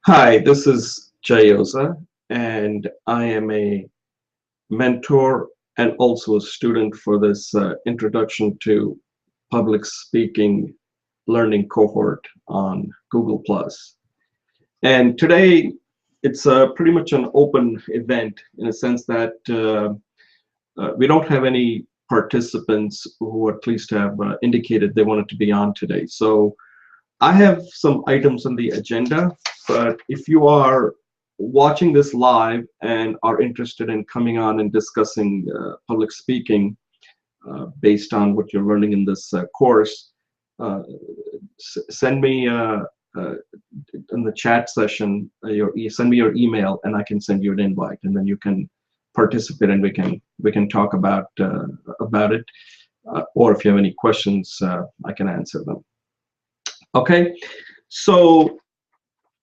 Hi, this is Jayoza, and I am a mentor and also a student for this Introduction to Public Speaking Learning Cohort on Google+. And today, it's pretty much an open event in a sense that we don't have any participants who at least have indicated they wanted to be on today. So I have some items on the agenda, but if you are watching this live and are interested in coming on and discussing public speaking based on what you're learning in this course, send me in the chat session, send me your email and I can send you an invite, and then you can participate and we can talk about it, or if you have any questions, I can answer them. Okay, so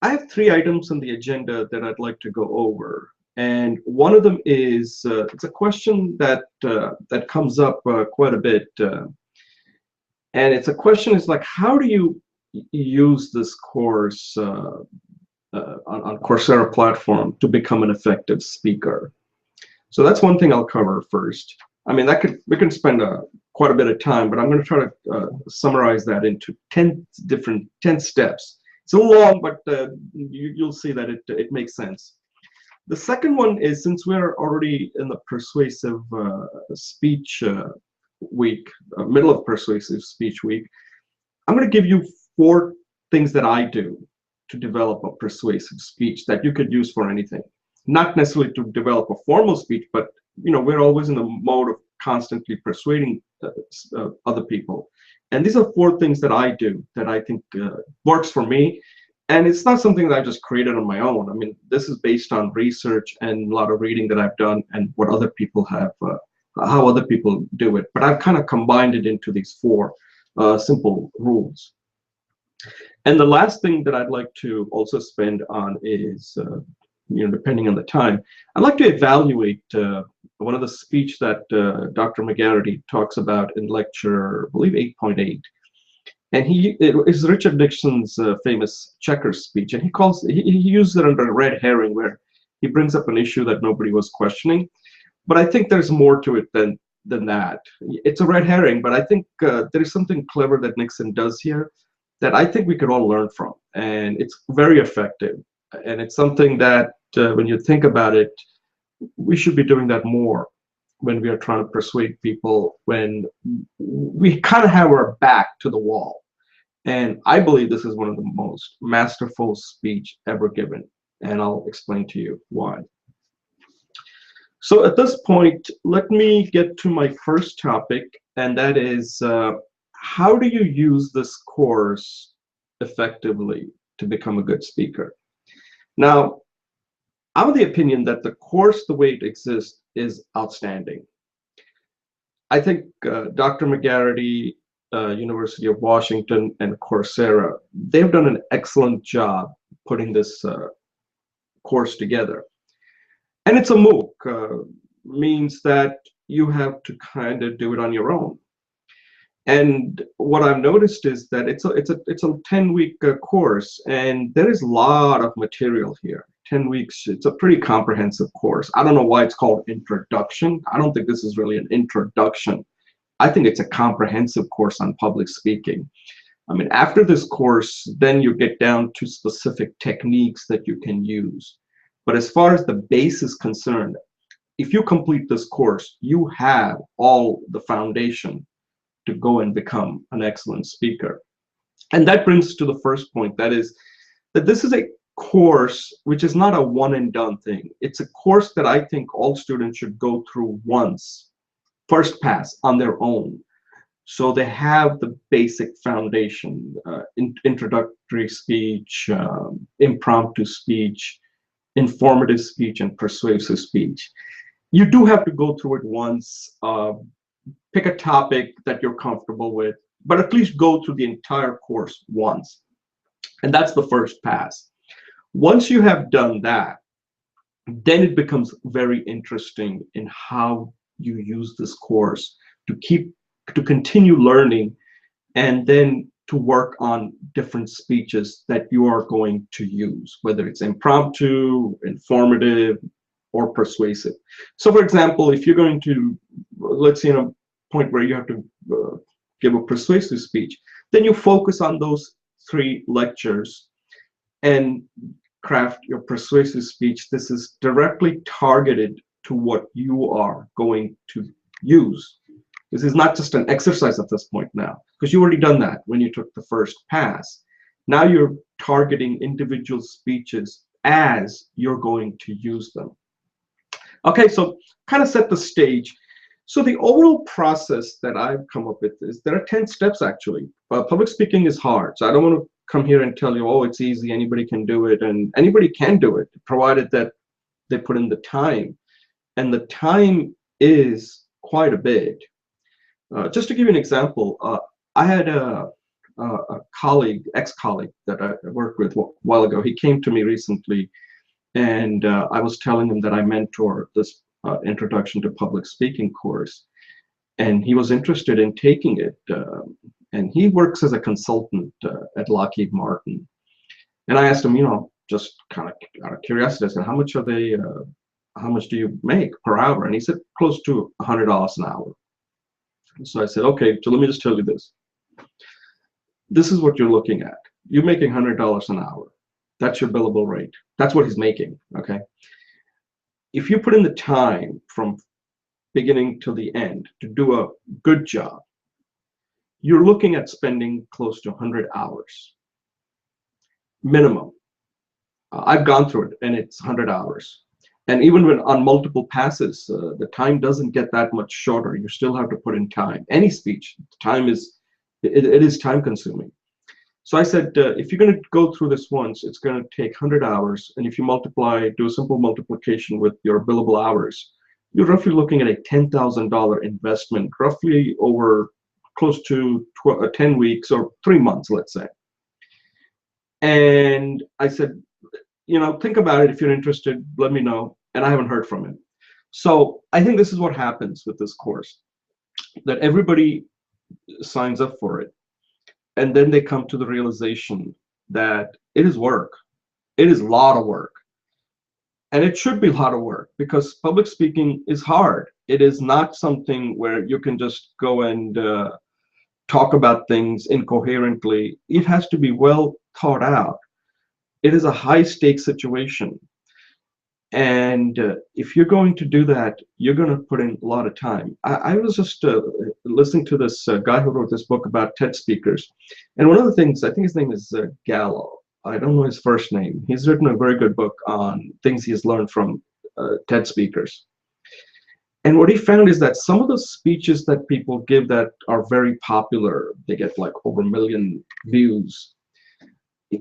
I have 3 items on the agenda that I'd like to go over, and one of them is it's a question that that comes up quite a bit, and it's a question is like, how do you use this course on Coursera platform to become an effective speaker? So that's one thing I'll cover first. I mean, we can spend quite a bit of time, but I'm going to try to summarize that into 10 steps. It's a little long, but you'll see that it makes sense. The second one is, since we're already in the persuasive speech week, middle of persuasive speech week, I'm going to give you 4 things that I do to develop a persuasive speech that you could use for anything. Not necessarily to develop a formal speech, but we're always in the mode of constantly persuading other people. And these are 4 things that I do that I think works for me. And it's not something that I just created on my own. I mean, this is based on research and a lot of reading that I've done and what other people have, how other people do it. But I've kind of combined it into these 4 simple rules. And the last thing that I'd like to also spend on is, depending on the time, I'd like to evaluate one of the speech that Dr. McGarity talks about in lecture, I believe 8.8. And it is Richard Nixon's famous checkers speech, and he used it under red herring, where he brings up an issue that nobody was questioning. But I think there's more to it than that. It's a red herring, but I think there is something clever that Nixon does here that I think we could all learn from, and it's very effective. And it's something that when you think about it, we should be doing that more when we are trying to persuade people, when we kind of have our back to the wall. And I believe this is one of the most masterful speech ever given, and I'll explain to you why. So at this point, let me get to my first topic, and that is how do you use this course effectively to become a good speaker? Now, I'm of the opinion that the course, the way it exists, is outstanding. I think Dr. McGarity, University of Washington, and Coursera, they've done an excellent job putting this course together. And it's a MOOC, means that you have to kind of do it on your own. And what I've noticed is that it's a 10-week course, and there is a lot of material here. 10 weeks, it's a pretty comprehensive course. I don't know why it's called introduction. I don't think this is really an introduction. I think it's a comprehensive course on public speaking. I mean, after this course, then you get down to specific techniques that you can use. But as far as the base is concerned, if you complete this course, you have all the foundation to go and become an excellent speaker. And that brings us to the first point, that is that this is a course which is not a one and done thing. It's a course that I think all students should go through once, first pass on their own. So they have the basic foundation, introductory speech, impromptu speech, informative speech, and persuasive speech. You do have to go through it once, pick a topic that you're comfortable with, but at least go through the entire course once. And that's the first pass. Once you have done that, then it becomes very interesting in how you use this course to continue learning, and then to work on different speeches that you are going to use, whether it's impromptu, informative, or persuasive. So for example, if you're going to, let's say in a point where you have to give a persuasive speech, then you focus on those 3 lectures and craft your persuasive speech. This is directly targeted to what you are going to use. This is not just an exercise at this point now, because you already done that when you took the first pass. Now you're targeting individual speeches as you're going to use them. Okay, so kind of set the stage. So the overall process that I've come up with is there are 10 steps actually. Public speaking is hard, so I don't want to come here and tell you, oh, it's easy, anybody can do it, and anybody can do it, provided that they put in the time. And the time is quite a bit. Just to give you an example, I had a colleague, ex-colleague that I worked with a while ago. He came to me recently, and I was telling him that I mentor this Introduction to Public Speaking course, and he was interested in taking it. And he works as a consultant at Lockheed Martin. And I asked him, you know, just kind of out of curiosity, I said, how much are they? How much do you make per hour? And he said, close to $100 an hour. So I said, okay, so let me just tell you this. This is what you're looking at. You're making $100 an hour. That's your billable rate. That's what he's making, okay? If you put in the time from beginning to the end to do a good job, you're looking at spending close to 100 hours minimum. I've gone through it, and it's 100 hours. And even when on multiple passes, the time doesn't get that much shorter. You still have to put in time. Any speech, time is, it is time consuming. So I said, if you're going to go through this once, it's going to take 100 hours. And if you multiply, do a simple multiplication with your billable hours, you're roughly looking at a $10,000 investment, roughly over close to 10 weeks or 3 months, let's say. And I said, you know, think about it. If you're interested, let me know. And I haven't heard from him. So I think this is what happens with this course, that everybody signs up for it. And then they come to the realization that it is work. It is a lot of work. And it should be a lot of work, because public speaking is hard. It is not something where you can just go and talk about things incoherently. It has to be well thought out. It is a high stakes situation. And if you're going to do that, you're going to put in a lot of time. I was just listening to this guy who wrote this book about TED speakers. And one of the things, I think his name is Gallo. I don't know his first name. He's written a very good book on things he has learned from TED speakers. And what he found is that some of the speeches that people give that are very popular, they get like over 1 million views.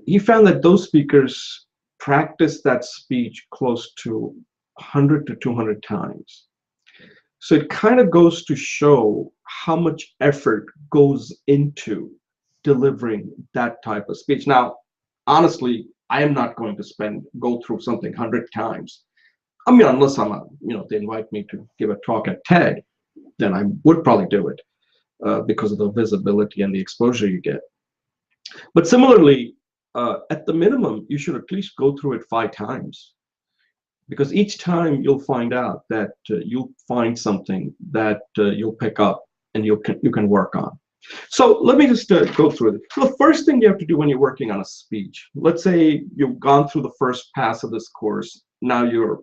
He found that those speakers practice that speech close to 100 to 200 times. So it kind of goes to show how much effort goes into delivering that type of speech. Now, honestly, I am not going to go through something 100 times. I mean, unless they invite me to give a talk at TED, then I would probably do it because of the visibility and the exposure you get. But similarly, at the minimum, you should at least go through it 5 times, because each time you'll find out that you'll find something that you'll pick up and you can work on. So let me just go through it. So the first thing you have to do when you're working on a speech, let's say you've gone through the first pass of this course, now you're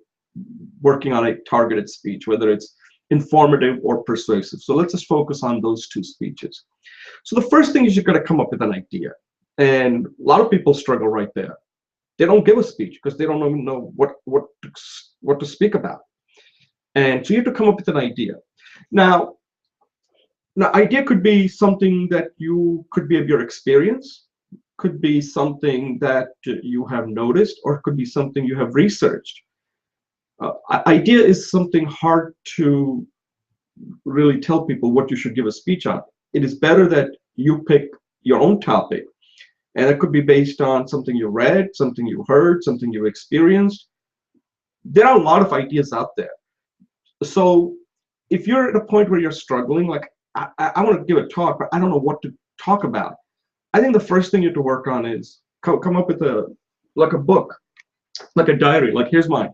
working on a targeted speech, whether it's informative or persuasive. So let's just focus on those 2 speeches. So the first thing is you've got to come up with an idea. And a lot of people struggle right there. They don't give a speech because they don't even know what to speak about. And so you have to come up with an idea. Now idea could be something that could be of your experience, could be something that you have noticed, or it could be something you have researched. Idea is something hard to really tell people what you should give a speech on. It is better that you pick your own topic. And it could be based on something you read, something you heard, something you experienced. There are a lot of ideas out there. So if you're at a point where you're struggling, like I want to give a talk, but I don't know what to talk about, I think the first thing you have to work on is come up with a book, like a diary. Like here's mine,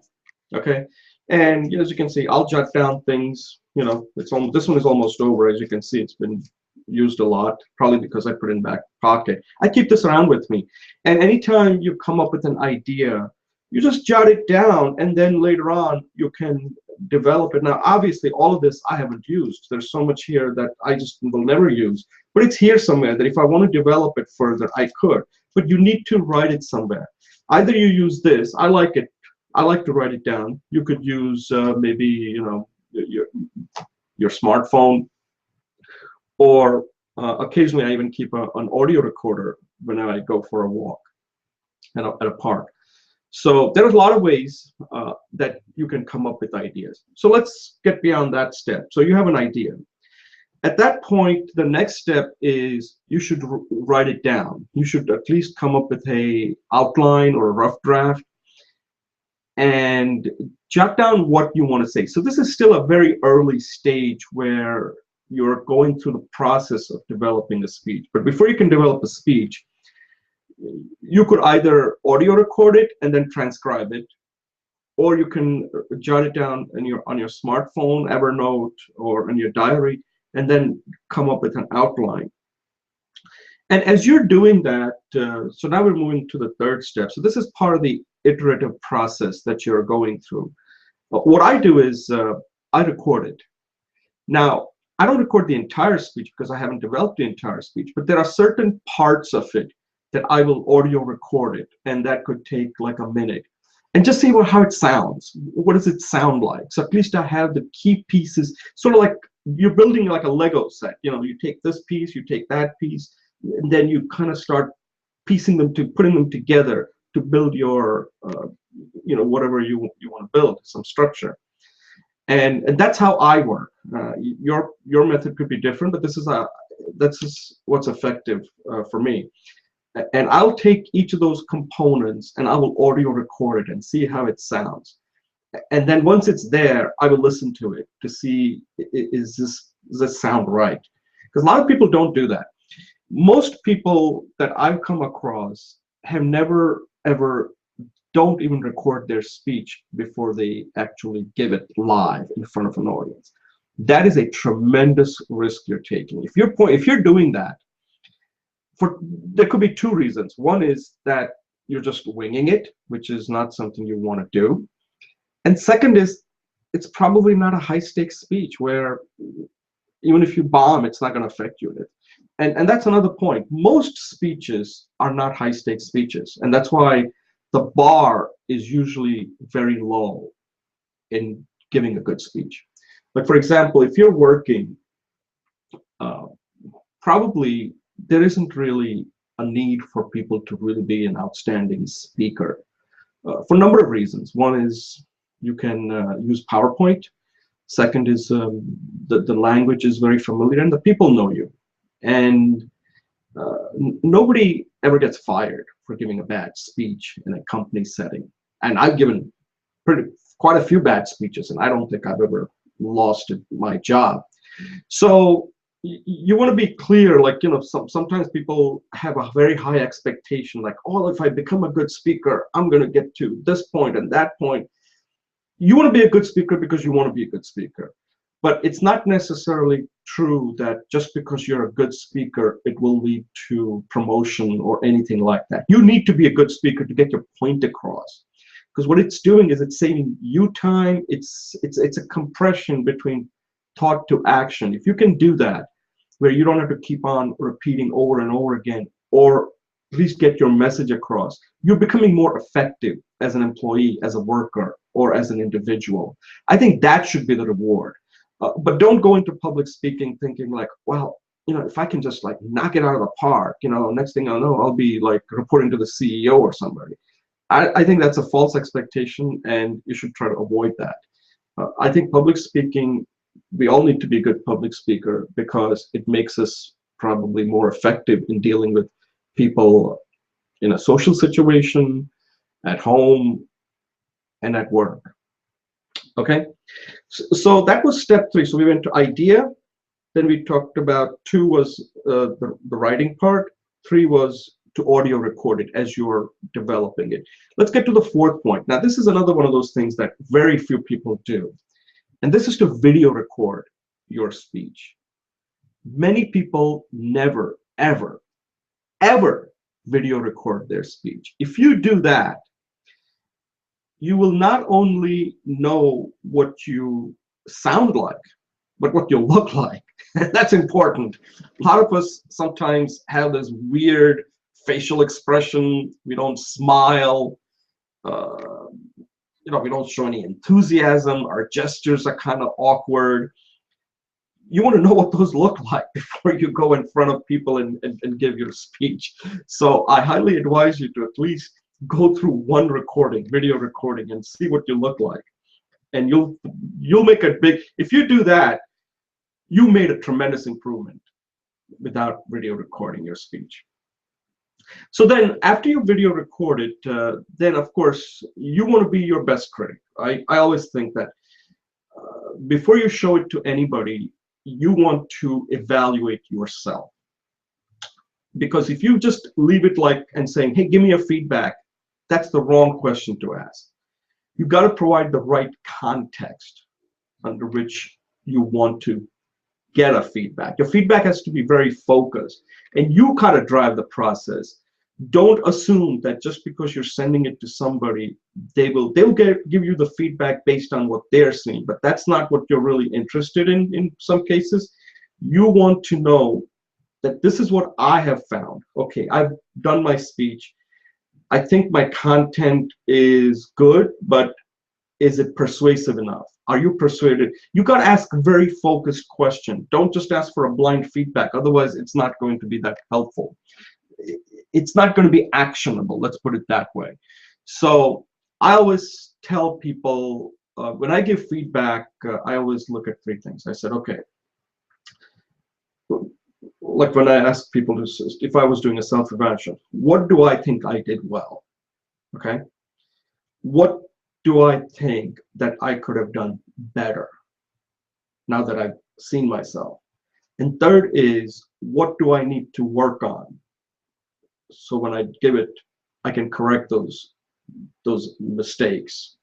okay? And as you can see, I'll jot down things. This one is almost over. As you can see, it's been used a lot, probably because I put it in back pocket. I keep this around with me, and anytime you come up with an idea, you just jot it down, and then later on you can develop it. Now, obviously, all of this I haven't used. There's so much here that I just will never use, but it's here somewhere that if I want to develop it further, I could. But you need to write it somewhere. Either you use this. I like it. I like to write it down. You could use maybe your smartphone, or occasionally I even keep an audio recorder when I go for a walk at a park. So there's a lot of ways that you can come up with ideas. So let's get beyond that step. So you have an idea. At that point, the next step is you should write it down. You should at least come up with a outline or a rough draft and jot down what you want to say. So this is still a very early stage where you're going through the process of developing a speech. But before you can develop a speech, you could either audio record it and then transcribe it, or you can jot it down on your smartphone, Evernote, or in your diary, and then come up with an outline. And as you're doing that, so now we're moving to the third step. So this is part of the iterative process that you're going through. What I do is I record it. Now, I don't record the entire speech because I haven't developed the entire speech, but there are certain parts of it that I will audio record it, and that could take like a minute. And just see how it sounds. What does it sound like? So at least I have the key pieces, sort of like you're building like a Lego set. You take this piece, you take that piece, and then you kind of start putting them together to build your, whatever you want to build, some structure. And that's how I work. Your method could be different, but this is what's effective for me. And I'll take each of those components and I will audio record it and see how it sounds. And then once it's there, I will listen to it to see, does this sound right? Because a lot of people don't do that. Most people that I've come across have never, ever, don't even record their speech before they actually give it live in front of an audience. That is a tremendous risk you're taking. If you're doing that, there could be two reasons. One is that you're just winging it, which is not something you want to do. And second is, it's probably not a high-stakes speech where even if you bomb, it's not going to affect you. And that's another point. Most speeches are not high-stakes speeches, and that's why the bar is usually very low in giving a good speech. Like, for example, if you're working, probably there isn't really a need for people to really be an outstanding speaker for a number of reasons. One is you can use PowerPoint. Second is the language is very familiar and the people know you. And nobody ever gets fired for giving a bad speech in a company setting. And I've given quite a few bad speeches, and I don't think I've ever lost my job. So you want to be clear, like, sometimes people have a very high expectation, like, oh, if I become a good speaker, I'm going to get to this point and that point. You want to be a good speaker because you want to be a good speaker. But it's not necessarily true that just because you're a good speaker, it will lead to promotion or anything like that. You need to be a good speaker to get your point across. Because what it's doing is it's saving you time. It's a compression between thought to action. If you can do that, where you don't have to keep on repeating over and over again, or at least get your message across, you're becoming more effective as an employee, as a worker, or as an individual. I think that should be the reward. But don't go into public speaking thinking like, well, if I can just like knock it out of the park, next thing I know, I'll be like reporting to the CEO or somebody. I think that's a false expectation, and you should try to avoid that. I think public speaking, we all need to be a good public speaker because it makes us probably more effective in dealing with people in a social situation, at home, and at work. Okay, so that was step 3. So we went to idea, then we talked about 2 was the writing part, 3 was to audio record it as you're developing it. Let's get to the 4th point. Now, this is another one of those things that very few people do. And this is to video record your speech. Many people never, ever, ever video record their speech. If you do that, you will not only know what you sound like, but what you look like. That's important. A lot of us sometimes have this weird facial expression. We don't smile. We don't show any enthusiasm. Our gestures are kind of awkward. You want to know what those look like before you go in front of people and give your speech. So I highly advise you to at least go through one recording, video recording, and see what you look like. And you'll make a big, if you do that, you made a tremendous improvement without video recording your speech. So then after you video record it, then of course you want to be your best critic. I always think that before you show it to anybody, you want to evaluate yourself. Because if you just leave it like and saying, hey, give me a feedback, that's the wrong question to ask. You've got to provide the right context under which you want to get a feedback. Your feedback has to be very focused, and you kind of drive the process. Don't assume that just because you're sending it to somebody, they'll give you the feedback based on what they're seeing, but that's not what you're really interested in some cases. You want to know that this is what I have found. Okay, I've done my speech. I think my content is good, but is it persuasive enough? Are you persuaded? You got to ask a very focused question. Don't just ask for a blind feedback. Otherwise, it's not going to be that helpful. It's not going to be actionable. Let's put it that way. So I always tell people, when I give feedback, I always look at 3 things. I said, okay, like when I ask people to, if I was doing a self-evaluation, what do I think I did well? Okay. What do I think that I could have done better now that I've seen myself? And third is, what do I need to work on? So when I give it, I can correct those mistakes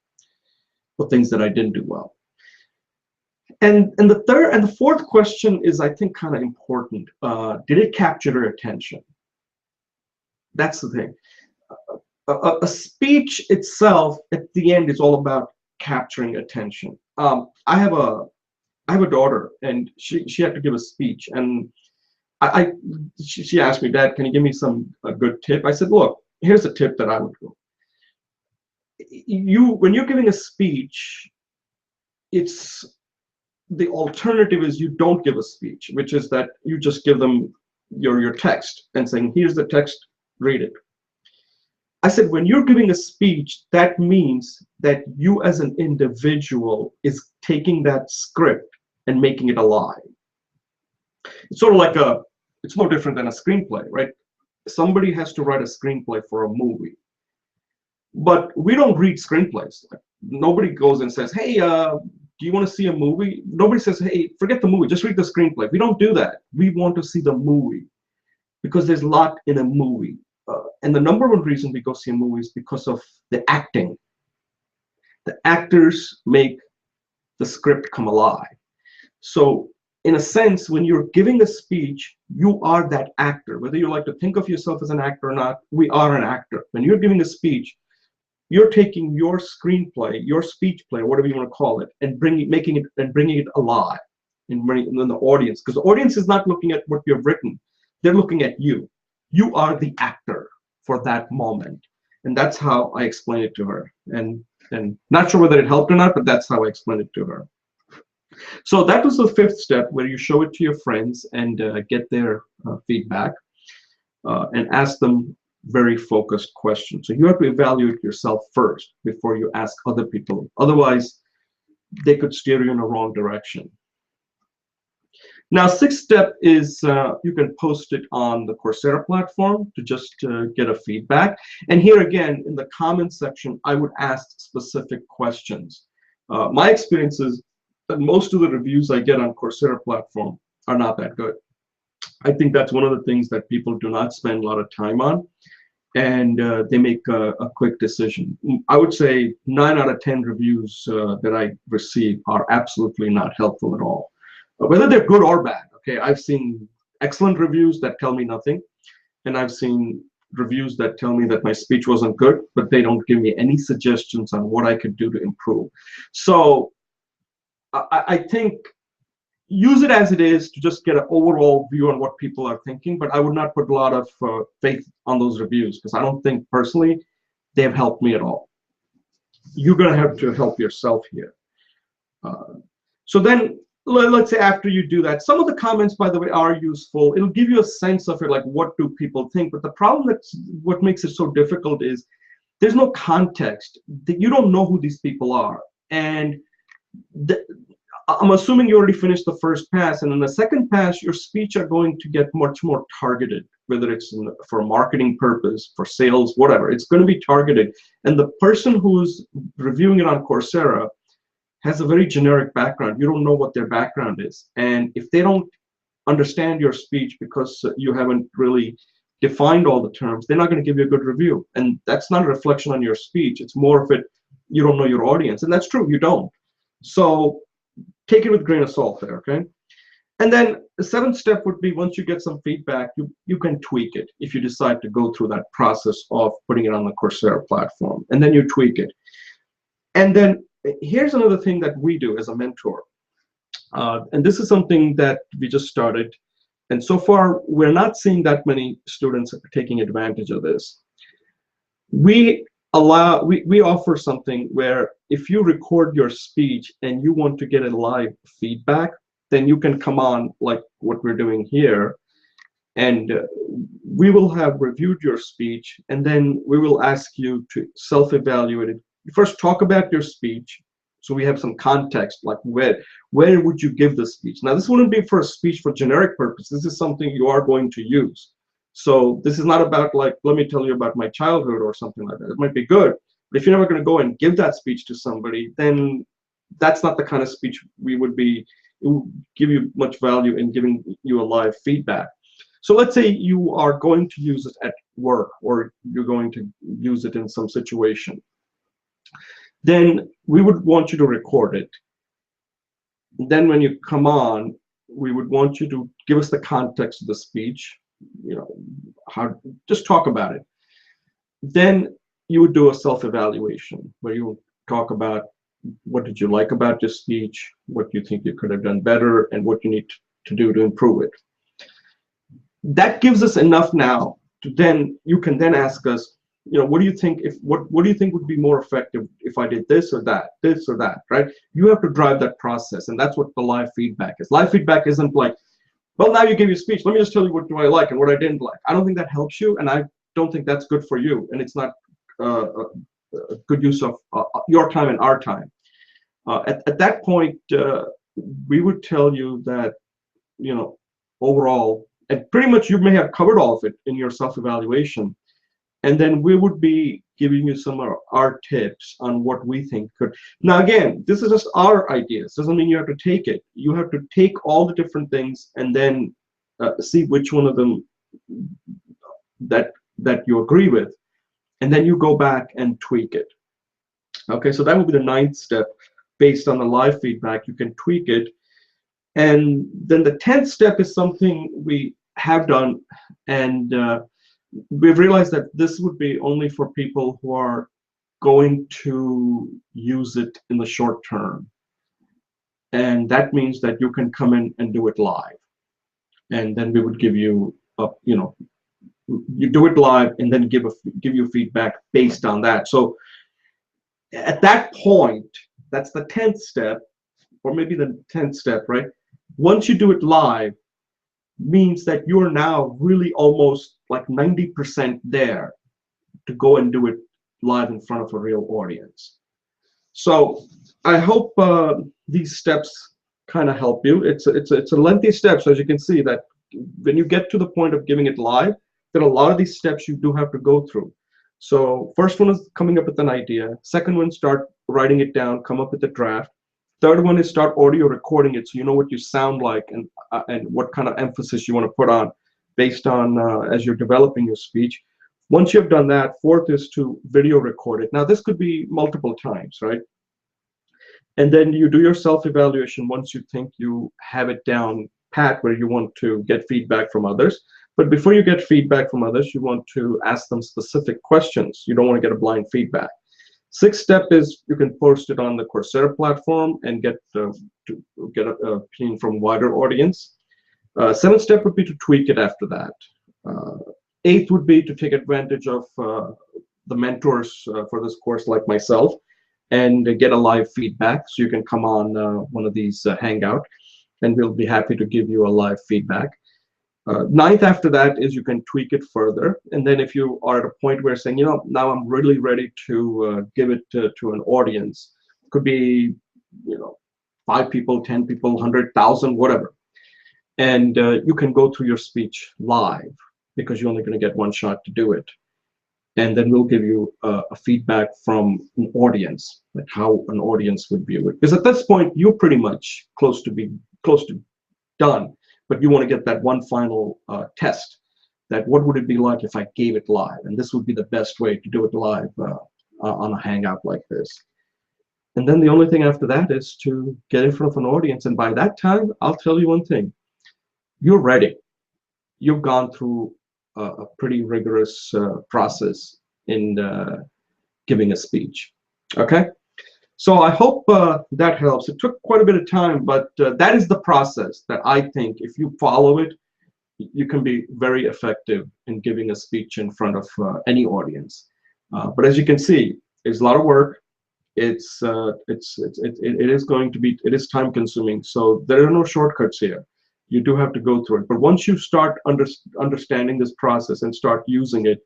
or things that I didn't do well. And the third and the fourth question is, I think, kind of important. Did it capture their attention? That's the thing. A speech itself, at the end, is all about capturing attention. I have a daughter, and she had to give a speech, and she asked me, Dad, can you give me a good tip? I said, look, here's a tip that I would go. When you're giving a speech, the alternative is you don't give a speech, which is that you just give them your text and saying, here's the text, read it. I said, when you're giving a speech, that means that you as an individual is taking that script and making it alive. It's sort of like it's no different than a screenplay, right? Somebody has to write a screenplay for a movie. But we don't read screenplays. Like, nobody goes and says, hey, do you want to see a movie? Nobody says, hey, forget the movie, just read the screenplay. We don't do that. We want to see the movie because there's a lot in a movie. And the number one reason we go see a movie is because of the acting. The actors make the script come alive. So in a sense, when you're giving a speech, you are that actor. Whether you like to think of yourself as an actor or not, we are an actor. When you're giving a speech, you're taking your screenplay, your speech play, whatever you want to call it, and bringing it alive and bringing in the audience. Because the audience is not looking at what you've written. They're looking at you. You are the actor for that moment. And that's how I explained it to her. And not sure whether it helped or not, but that's how I explained it to her. So that was the 5th step, where you show it to your friends and get their feedback and ask them very focused questions. So you have to evaluate yourself first before you ask other people. Otherwise, they could steer you in the wrong direction. Now, 6th step is you can post it on the Coursera platform to just get a feedback. And here again, in the comments section, I would ask specific questions. My experience is that most of the reviews I get on Coursera platform are not that good. I think that's one of the things that people do not spend a lot of time on, and they make a quick decision. I would say 9 out of 10 reviews that I receive are absolutely not helpful at all, whether they're good or bad. Okay, I've seen excellent reviews that tell me nothing, and I've seen reviews that tell me that my speech wasn't good, but they don't give me any suggestions on what I could do to improve. So I think use it as it is to just get an overall view on what people are thinking, but I would not put a lot of faith on those reviews because I don't think personally they've helped me at all. You're going to have to help yourself here. So then let's say after you do that, some of the comments, by the way, are useful. It'll give you a sense of it, like what do people think. But the problem that's what makes it so difficult is there's no context. You don't know who these people are. And I'm assuming you already finished the first pass, and in the second pass, your speech are going to get much more targeted, whether it's for a marketing purpose, for sales, whatever. It's going to be targeted. And the person who's reviewing it on Coursera has a very generic background. You don't know what their background is. And if they don't understand your speech because you haven't really defined all the terms, they're not going to give you a good review. And that's not a reflection on your speech. It's more of it, you don't know your audience. And that's true, you don't. So take it with a grain of salt there, okay? And then the 7th step would be once you get some feedback, you can tweak it if you decide to go through that process of putting it on the Coursera platform. And then you tweak it. And then here's another thing that we do as a mentor. And this is something that we just started. And so far, we're not seeing that many students taking advantage of this. We offer something where if you record your speech and you want to get a live feedback, then you can come on like what we're doing here, and we will have reviewed your speech, and then we will ask you to self-evaluate it. First, talk about your speech, so we have some context, like where would you give the speech. Now, this wouldn't be for a speech for generic purpose. This is something you are going to use. So this is not about like, let me tell you about my childhood or something like that. It might be good, but if you're never going to go and give that speech to somebody, then that's not the kind of speech we would be, it would give you much value in giving you a live feedback. So let's say you are going to use it at work, or you're going to use it in some situation. Then we would want you to record it. Then when you come on, we would want you to give us the context of the speech, you know, just talk about it. Then you would do a self-evaluation where you talk about what did you like about your speech, what you think you could have done better, and what you need to do to improve it. That gives us enough now to then, you can then ask us, you know, what do you think what do you think would be more effective if I did this or that, right? You have to drive that process, and that's what the live feedback is. Live feedback isn't like, well, now you gave your speech, let me just tell you what do I like and what I didn't like. I don't think that helps you, and I don't think that's good for you, and it's not a good use of your time and our time. At that point, we would tell you that, you know, overall, and pretty much you may have covered all of it in your self-evaluation, and then we would be giving you some of our tips on what we think could. Now, again, this is just our ideas. Doesn't mean you have to take it. You have to take all the different things and then see which one of them that you agree with, and then you go back and tweak it. Okay, so that would be the 9th step. Based on the live feedback, you can tweak it. And then the 10th step is something we have done, and we've realized that this would be only for people who are going to use it in the short term. And that means that you can come in and do it live. And then we would give you, you know, you do it live and then give you feedback based on that. So at that point, that's the 10th step, or maybe the 10th step, right? Once you do it live, means that you are now really almost like 90% there to go and do it live in front of a real audience. So I hope these steps kind of help you. It's a lengthy step, so as you can see that when you get to the point of giving it live, there are a lot of these steps you do have to go through. So first one is coming up with an idea. Second one, start writing it down, come up with a draft. Third one is start audio recording it so you know what you sound like and what kind of emphasis you want to put on based on as you're developing your speech. Once you've done that, fourth is to video record it. Now this could be multiple times, right? And then you do your self-evaluation once you think you have it down pat where you want to get feedback from others. But before you get feedback from others, you want to ask them specific questions. You don't want to get a blind feedback. Sixth step is you can post it on the Coursera platform and get to get an opinion from a wider audience. Seventh step would be to tweak it after that. Eighth would be to take advantage of the mentors for this course like myself and get a live feedback. So you can come on one of these Hangout and we'll be happy to give you a live feedback. Ninth after that is you can tweak it further. And then if you are at a point where saying, you know, now I'm really ready to give it to an audience, it could be, you know, 5 people, 10 people, 100,000, whatever. And you can go through your speech live because you're only going to get one shot to do it. And then we'll give you a feedback from an audience, like how an audience would view it. Because at this point, you're pretty much close to done. But you want to get that one final test, that what would it be like if I gave it live? And this would be the best way to do it live on a Hangout like this. And then the only thing after that is to get in front of an audience. And by that time, I'll tell you one thing. You're ready. You've gone through a pretty rigorous process in giving a speech. Okay? So I hope that helps. It took quite a bit of time, but that is the process that I think if you follow it, you can be very effective in giving a speech in front of any audience. But as you can see, it's a lot of work. It is time consuming. So there are no shortcuts here. You do have to go through it. But once you start understanding this process and start using it,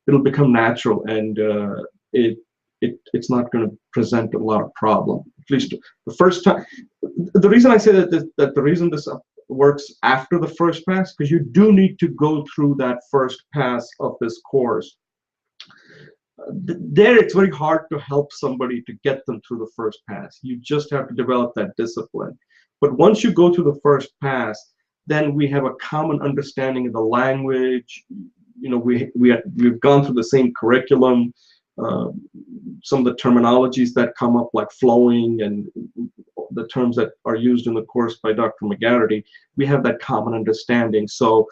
it'll become natural and it's not going to present a lot of problem. At least the first time. The reason I say that the reason this works after the first pass, because you do need to go through that first pass of this course. There, it's very hard to help somebody to get them through the first pass. You just have to develop that discipline. But once you go through the first pass, then we have a common understanding of the language. You know, we've gone through the same curriculum. Some of the terminologies that come up, like flowing and the terms that are used in the course by Dr. McGarity, we have that common understanding. So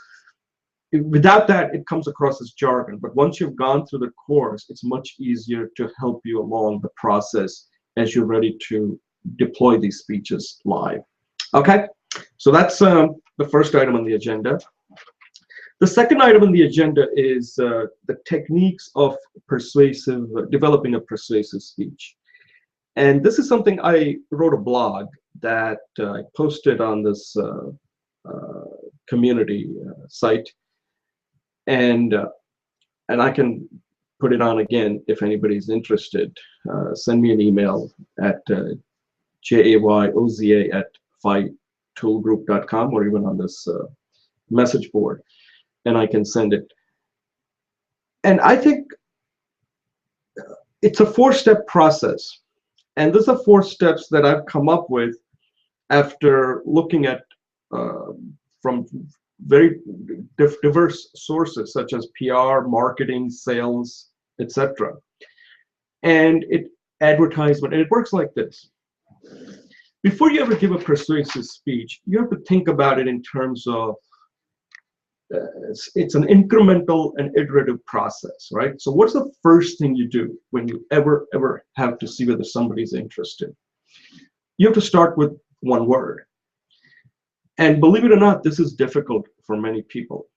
without that, it comes across as jargon. But once you've gone through the course, it's much easier to help you along the process as you're ready to deploy these speeches live. Okay, so that's the first item on the agenda. The second item on the agenda is the techniques of developing a persuasive speech. And this is something I wrote a blog that I posted on this community site. And I can put it on again if anybody's interested. Send me an email at jayOza@phi-toolgroup.com or even on this message board, and I can send it. And I think it's a 4-step process. And these are 4 steps that I've come up with after looking at from very diverse sources such as PR, marketing, sales, etc. And advertisement, and it works like this. Before you ever give a persuasive speech, you have to think about it in terms of it's an incremental and iterative process, right? So what's the first thing you do when you ever have to see whether somebody's interested? You have to start with one word. And believe it or not, this is difficult for many people.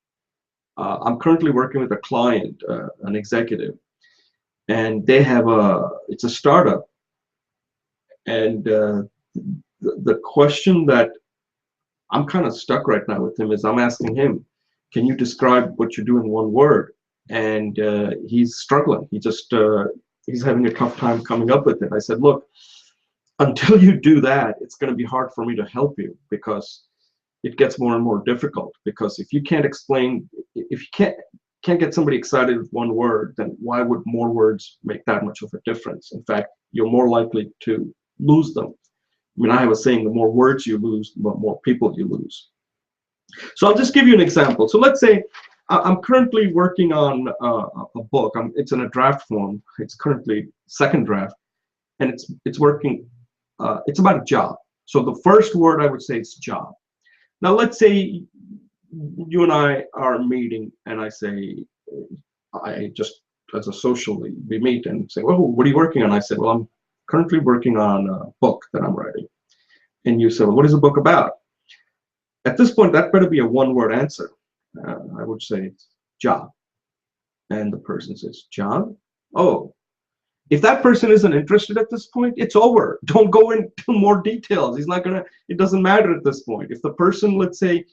I'm currently working with a client, an executive, and they have it's a startup. And the question that I'm kind of stuck right now with him is I'm asking him, can you describe what you do in one word? And he's struggling. He's having a tough time coming up with it. I said, look, until you do that, it's going to be hard for me to help you because it gets more and more difficult. Because if you can't explain, if you can't get somebody excited with one word, then why would more words make that much of a difference? In fact, you're more likely to lose them. I mean, I have a saying, the more words you lose, the more people you lose. So I'll just give you an example. So let's say I'm currently working on a book. It's in a draft form. It's currently second draft, and it's working. It's about a job. So the first word I would say is job. Now let's say you and I are meeting, and I say, I just, as a socially, we meet and say, well, what are you working on? I said, well, I'm currently working on a book that I'm writing. And you say, well, what is the book about? At this point, that better be a one-word answer. I would say job. And the person says, job? Oh, if that person isn't interested at this point, it's over. Don't go into more details. He's not gonna, it doesn't matter at this point. If the person, let's say,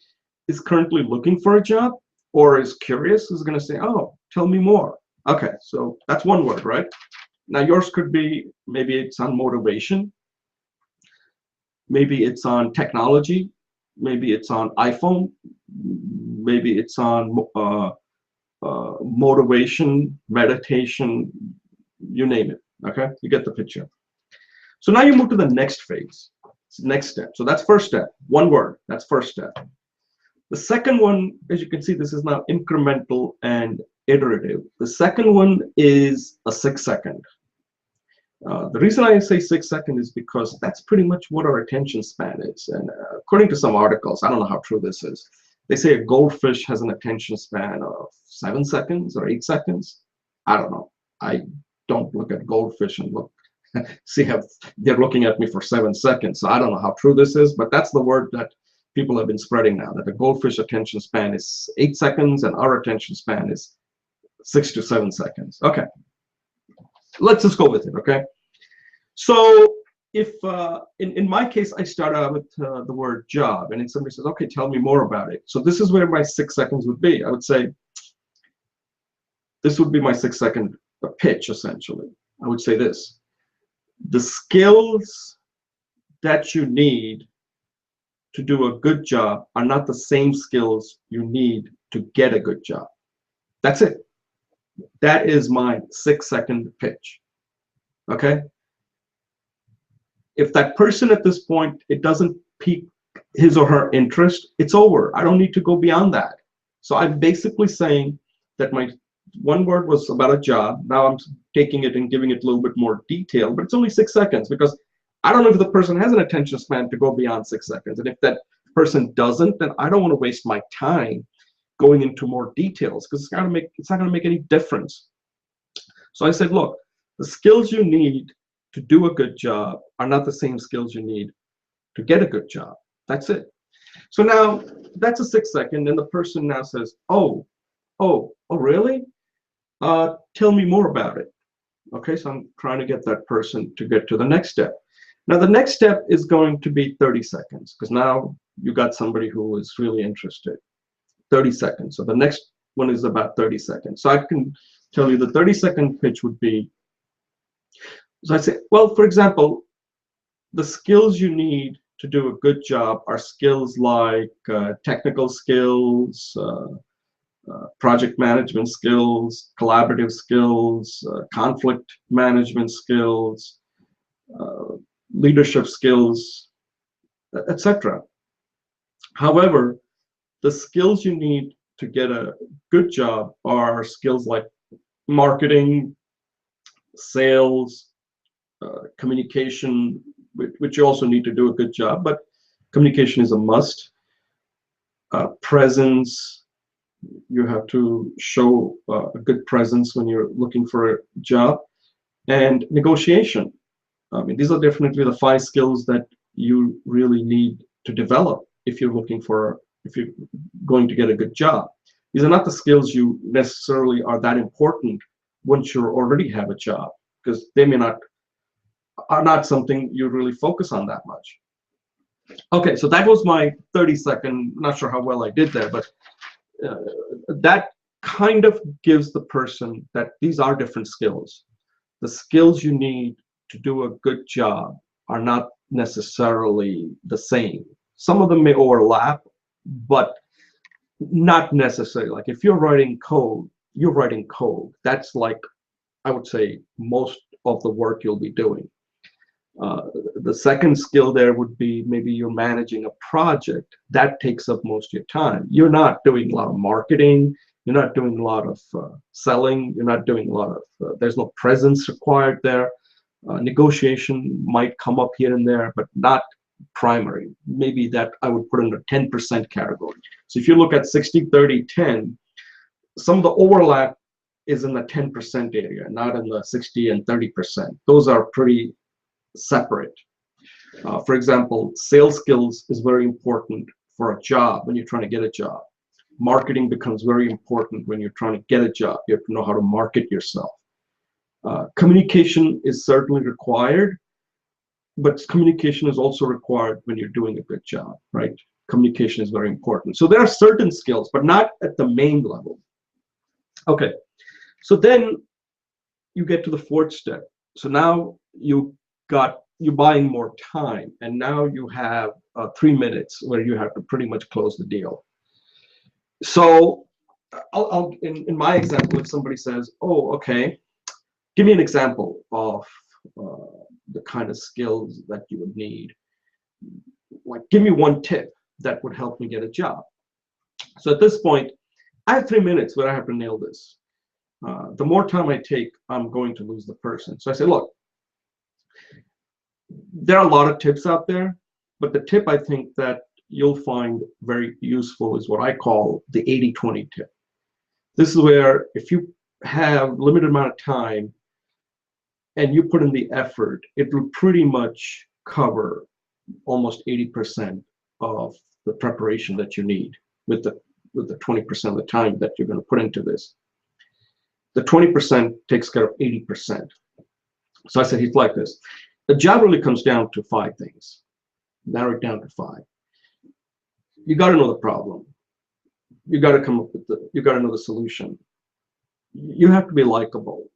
is currently looking for a job or is curious, is gonna say, oh, tell me more. Okay, so that's one word, right? Now yours could be, maybe it's on motivation, maybe it's on technology, maybe it's on iPhone, maybe it's on motivation, meditation, you name it. Okay, you get the picture. So now you move to the next phase, next step. So that's first step, one word, that's first step. The second one, as you can see, this is now incremental and iterative. The second one is a 6-second. The reason I say 6-second is because that's pretty much what our attention span is. And according to some articles, I don't know how true this is, they say a goldfish has an attention span of 7 seconds or 8 seconds. I don't know. I don't look at goldfish and look, see how they're looking at me for 7 seconds. So I don't know how true this is, but that's the word that people have been spreading now, that the goldfish attention span is 8 seconds and our attention span is 6 to 7 seconds. Okay, let's just go with it, okay? So if, in my case, I start out with the word job, and then somebody says, okay, tell me more about it. So this is where my 6 seconds would be. I would say, this would be my 6-second pitch, essentially. I would say this: the skills that you need to do a good job are not the same skills you need to get a good job. That's it. That is my 6-second pitch. Okay? If that person at this point, it doesn't pique his or her interest, it's over. I don't need to go beyond that. So I'm basically saying that my one word was about a job. Now I'm taking it and giving it a little bit more detail, but it's only 6 seconds because I don't know if the person has an attention span to go beyond 6 seconds. And if that person doesn't, then I don't want to waste my time going into more details because it's not going to make any difference. So I said, look, the skills you need to do a good job are not the same skills you need to get a good job. That's it. So now that's a 6-second, and the person now says, oh, really? Tell me more about it. Okay, so I'm trying to get that person to get to the next step. Now the next step is going to be 30 seconds because now you got somebody who is really interested. 30 seconds. So the next one is about 30 seconds. So I can tell you the 30-second pitch would be, so I say, well, for example, the skills you need to do a good job are skills like technical skills, project management skills, collaborative skills, conflict management skills, leadership skills, etc. However, the skills you need to get a good job are skills like marketing, sales, communication, which you also need to do a good job, but communication is a must. Presence, you have to show a good presence when you're looking for a job, and negotiation. I mean, these are definitely the 5 skills that you really need to develop if you're going to get a good job. These are not the skills you necessarily are that important once you already have a job, because they are not something you really focus on that much. Okay, so that was my 30-second, not sure how well I did there, but that kind of gives the person that these are different skills. The skills you need to do a good job are not necessarily the same. Some of them may overlap, but not necessarily. Like if you're writing code, you're writing code. That's like, I would say, most of the work you'll be doing. Uh, the second skill there would be maybe you're managing a project that takes up most of your time. You're not doing a lot of marketing. You're not doing a lot of selling. You're not doing a lot of, there's no presence required there. Negotiation might come up here and there, but not primary. Maybe that I would put in the 10% category. So if you look at 60, 30, 10, some of the overlap is in the 10% area, not in the 60 and 30%. Those are pretty separate. For example, sales skills is very important for a job when you're trying to get a job. Marketing becomes very important when you're trying to get a job. You have to know how to market yourself. Communication is certainly required, but communication is also required when you're doing a good job, right? Communication is very important. So there are certain skills, but not at the main level. Okay, so then you get to the fourth step. So now you're buying more time, and now you have 3 minutes where you have to pretty much close the deal. So in my example, if somebody says, oh, okay, give me an example of the kind of skills that you would need. Like, give me one tip that would help me get a job. So at this point, I have 3 minutes where I have to nail this. The more time I take, I'm going to lose the person. So I say, look, there are a lot of tips out there, but the tip I think that you'll find very useful is what I call the 80-20 tip. This is where if you have limited amount of time and you put in the effort, it will pretty much cover almost 80% of the preparation that you need with the 20% of the time that you're going to put into this. The 20% takes care of 80%. So I said, he's like this. The job really comes down to 5 things. Narrow it down to 5. You got to know the problem. You got to come up with you got to know the solution. You have to be likable.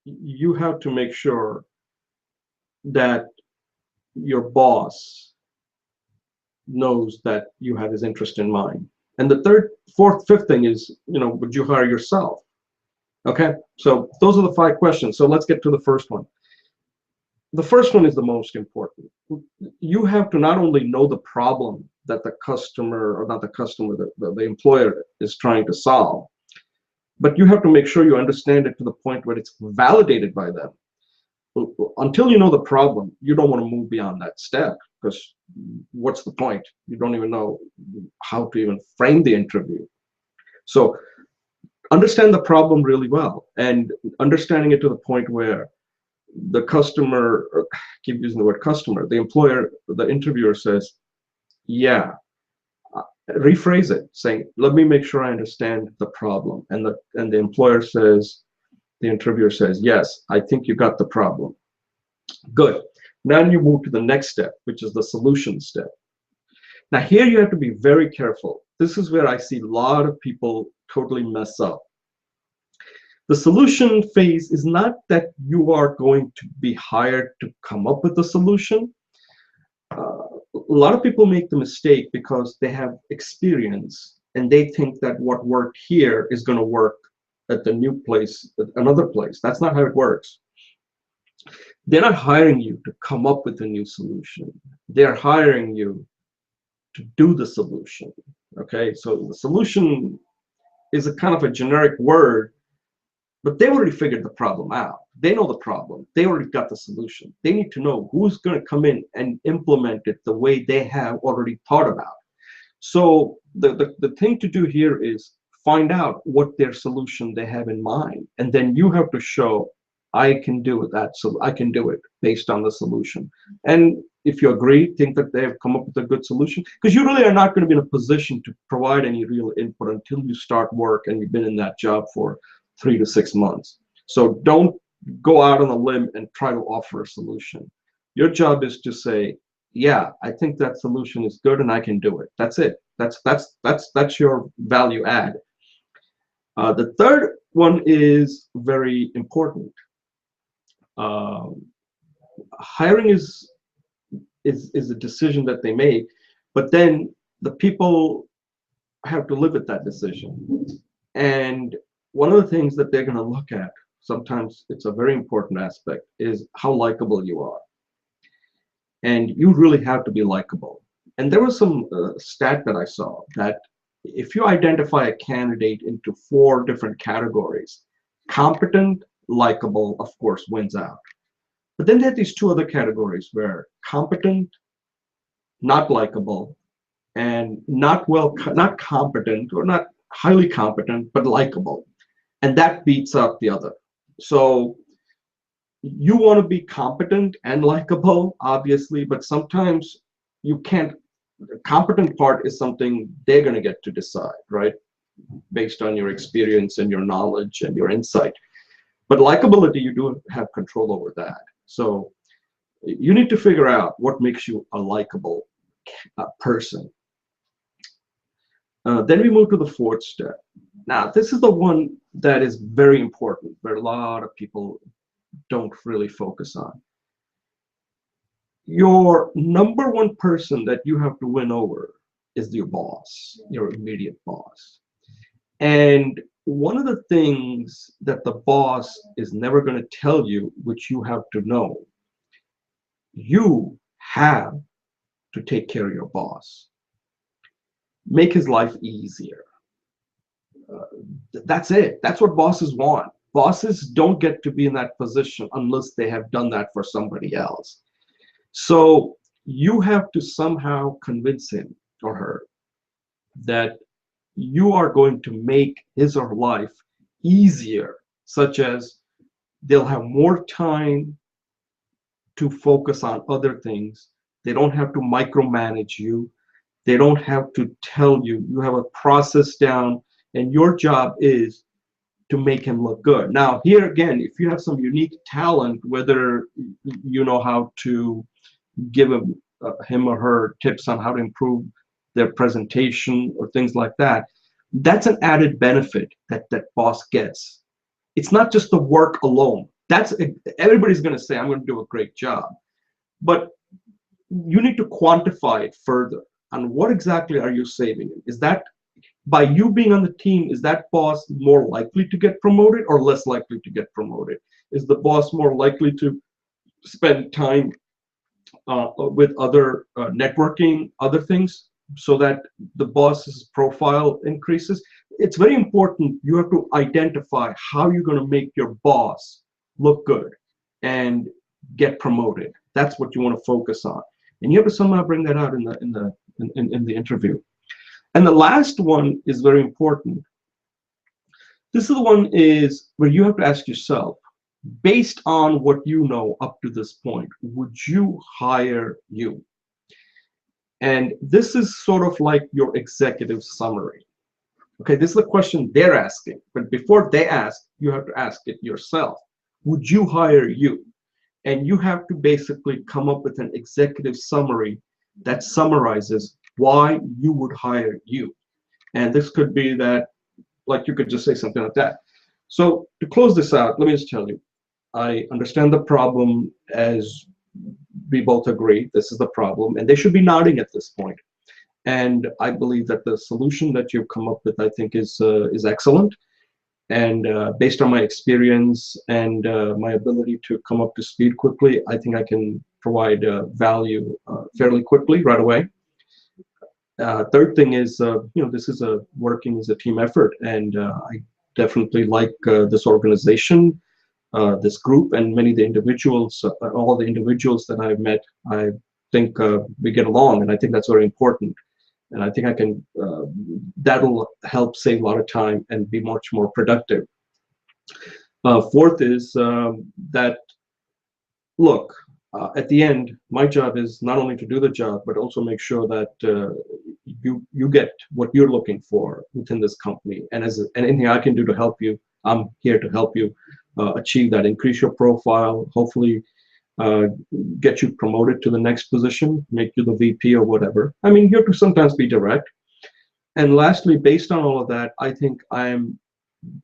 You have to make sure that your boss knows that you have his interest in mind. And the third, fourth, fifth thing is, would you hire yourself? Okay, so those are the 5 questions. So let's get to the first one. The first one is the most important. You have to not only know the problem that the customer, or not the customer, the employer is trying to solve, but you have to make sure you understand it to the point where it's validated by them. Until you know the problem, you don't want to move beyond that step, because what's the point? You don't even know how to even frame the interview. So understand the problem really well, and understanding it to the point where the customer, or keep using the word customer, the employer, the interviewer says, yeah, rephrase it, saying, let me make sure I understand the problem. And the employer says, the interviewer says, yes, I think you got the problem. Good. Now you move to the next step, which is the solution step. Now here you have to be very careful. This is where I see a lot of people totally mess up. The solution phase is not that you are going to be hired to come up with the solution. A lot of people make the mistake because they have experience and they think that what worked here is going to work at the new place, at another place. That's not how it works. They're not hiring you to come up with a new solution. They're hiring you to do the solution. Okay, so the solution is a kind of a generic word, but they already figured the problem out. They know the problem. They already got the solution. They need to know who's going to come in and implement it the way they have already thought about. So the thing to do here is find out what their solution they have in mind, and then you have to show, I can do that, so I can do it based on the solution. And if you agree, think that they have come up with a good solution, because you really are not going to be in a position to provide any real input until you start work and you've been in that job for 3 to 6 months. So don't go out on a limb and try to offer a solution. Your job is to say, yeah, I think that solution is good and I can do it. That's it. That's your value add. The third one is very important. Hiring is a decision that they make, but then the people have to live with that decision. And one of the things that they're going to look at, sometimes it's a very important aspect, is how likable you are. and you really have to be likable. And there was some stat that I saw that if you identify a candidate into 4 different categories, competent, likable, of course, wins out. But then there are these 2 other categories where competent, not likable, and not competent or not highly competent, but likable. And that beats out the other. So you want to be competent and likable, obviously, but sometimes you can't. The competent part is something they're going to get to decide, right? Based on your experience and your knowledge and your insight. But likability, you do have control over that. So you need to figure out what makes you a likable person. Then we move to the 4th step. Now, this is the one that is very important, where a lot of people don't really focus on. Your number 1 person that you have to win over is your boss, your immediate boss. And one of the things that the boss is never going to tell you, which you have to know, you have to take care of your boss. Make his life easier. That's it. That's what bosses want. Bosses don't get to be in that position unless they have done that for somebody else. So you have to somehow convince him or her that you are going to make his or her life easier, such as they'll have more time to focus on other things. They don't have to micromanage you. They don't have to tell you. You have a process down, and your job is to make him look good. Now, here again, if you have some unique talent, whether you know how to give him or her tips on how to improve their presentation or things like that, that's an added benefit that boss gets. It's not just the work alone. That's everybody's going to say, I'm going to do a great job. But you need to quantify it further. And what exactly are you saving? Is that by you being on the team, is that boss more likely to get promoted or less likely to get promoted? Is the boss more likely to spend time with other networking, other things, so that the boss's profile increases? It's very important. You have to identify how you're going to make your boss look good and get promoted. That's what you want to focus on, and you have to somehow bring that out in the interview. And the last one is very important. This is the one is where you have to ask yourself, based on what you know up to this point, would you hire you? And this is sort of like your executive summary. Okay, this is the question they're asking, but before they ask, you have to ask it yourself. Would you hire you? And you have to basically come up with an executive summary that summarizes why you would hire you. And this could be that, like, you could just say something like that. So to close this out, let me just tell you, I understand the problem, as we both agree, this is the problem, and they should be nodding at this point. And I believe that the solution that you've come up with, I think, is excellent. And based on my experience and my ability to come up to speed quickly, I think I can provide value fairly quickly, right away. Third thing is, this is working as a team effort, and I definitely like this organization, this group, and many of the individuals, all the individuals that I've met. I think we get along, and I think that's very important. And I think I can, that'll help save a lot of time and be much more productive. Fourth is that, look, at the end, my job is not only to do the job, but also make sure that you get what you're looking for within this company. And anything I can do to help you, I'm here to help you achieve that. Increase your profile, hopefully get you promoted to the next position, make you the VP or whatever. I mean, you have to sometimes be direct. And lastly, based on all of that, I think I'm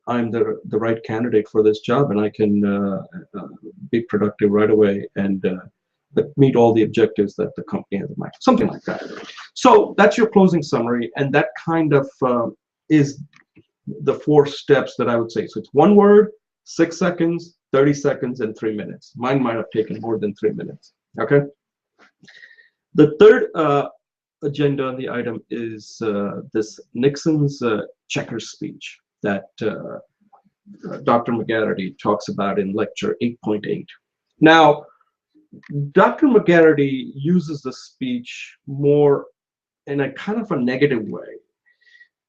the right candidate for this job, and I can be productive right away and meet all the objectives that the company has in mind. Something like that. So that's your closing summary, and that kind of is the 4 steps that I would say. So it's 1 word, 6 seconds, 30 seconds, and 3 minutes. Mine might have taken more than 3 minutes. Okay. The third agenda on the item is this Nixon's checkers speech that Dr. McGarity talks about in lecture 8.8. Now, Dr. McGarity uses the speech more in a kind of a negative way,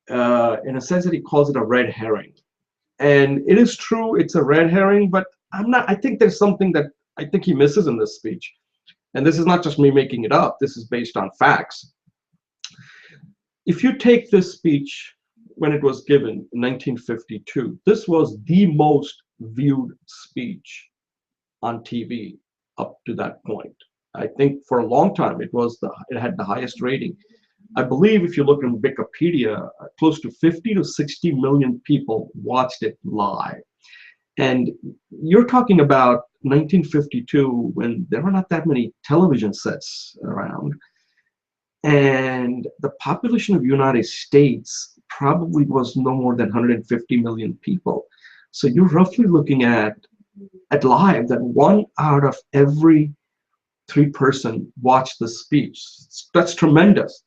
in a sense that he calls it a red herring. And it is true, it's a red herring, but I think there's something that I think he misses in this speech. And this is not just me making it up, this is based on facts. If you take this speech when it was given in 1952, this was the most viewed speech on TV up to that point. I think for a long time it had the highest rating. I believe if you look in Wikipedia, close to 50 to 60 million people watched it live. And you're talking about 1952 when there were not that many television sets around. And the population of the United States probably was no more than 150 million people. So you're roughly looking at live that 1 out of every 3 person watched the speech. That's tremendous.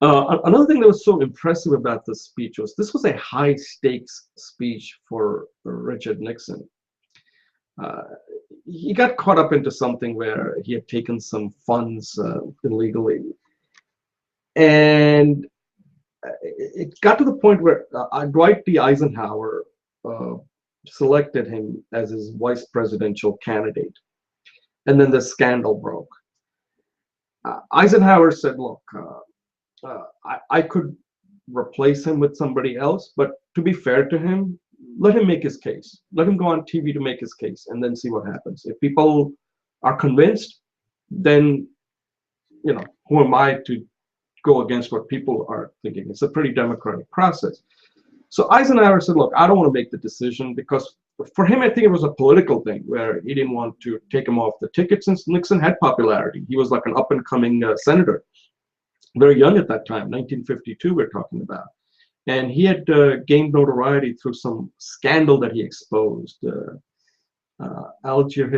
Another thing that was so impressive about this speech was this was a high stakes speech for Richard Nixon. He got caught up into something where he had taken some funds illegally. And it got to the point where Dwight D. Eisenhower selected him as his vice presidential candidate. And then the scandal broke. Eisenhower said, look, I could replace him with somebody else, but to be fair to him, let him make his case. Let him go on TV to make his case and then see what happens. If people are convinced, then, you know, who am I to go against what people are thinking? It's a pretty democratic process. So Eisenhower said, look, I don't want to make the decision, because for him, I think it was a political thing where he didn't want to take him off the ticket since Nixon had popularity. He was like an up and coming senator. Very young at that time, 1952 we're talking about. And he had gained notoriety through some scandal that he exposed. Algier,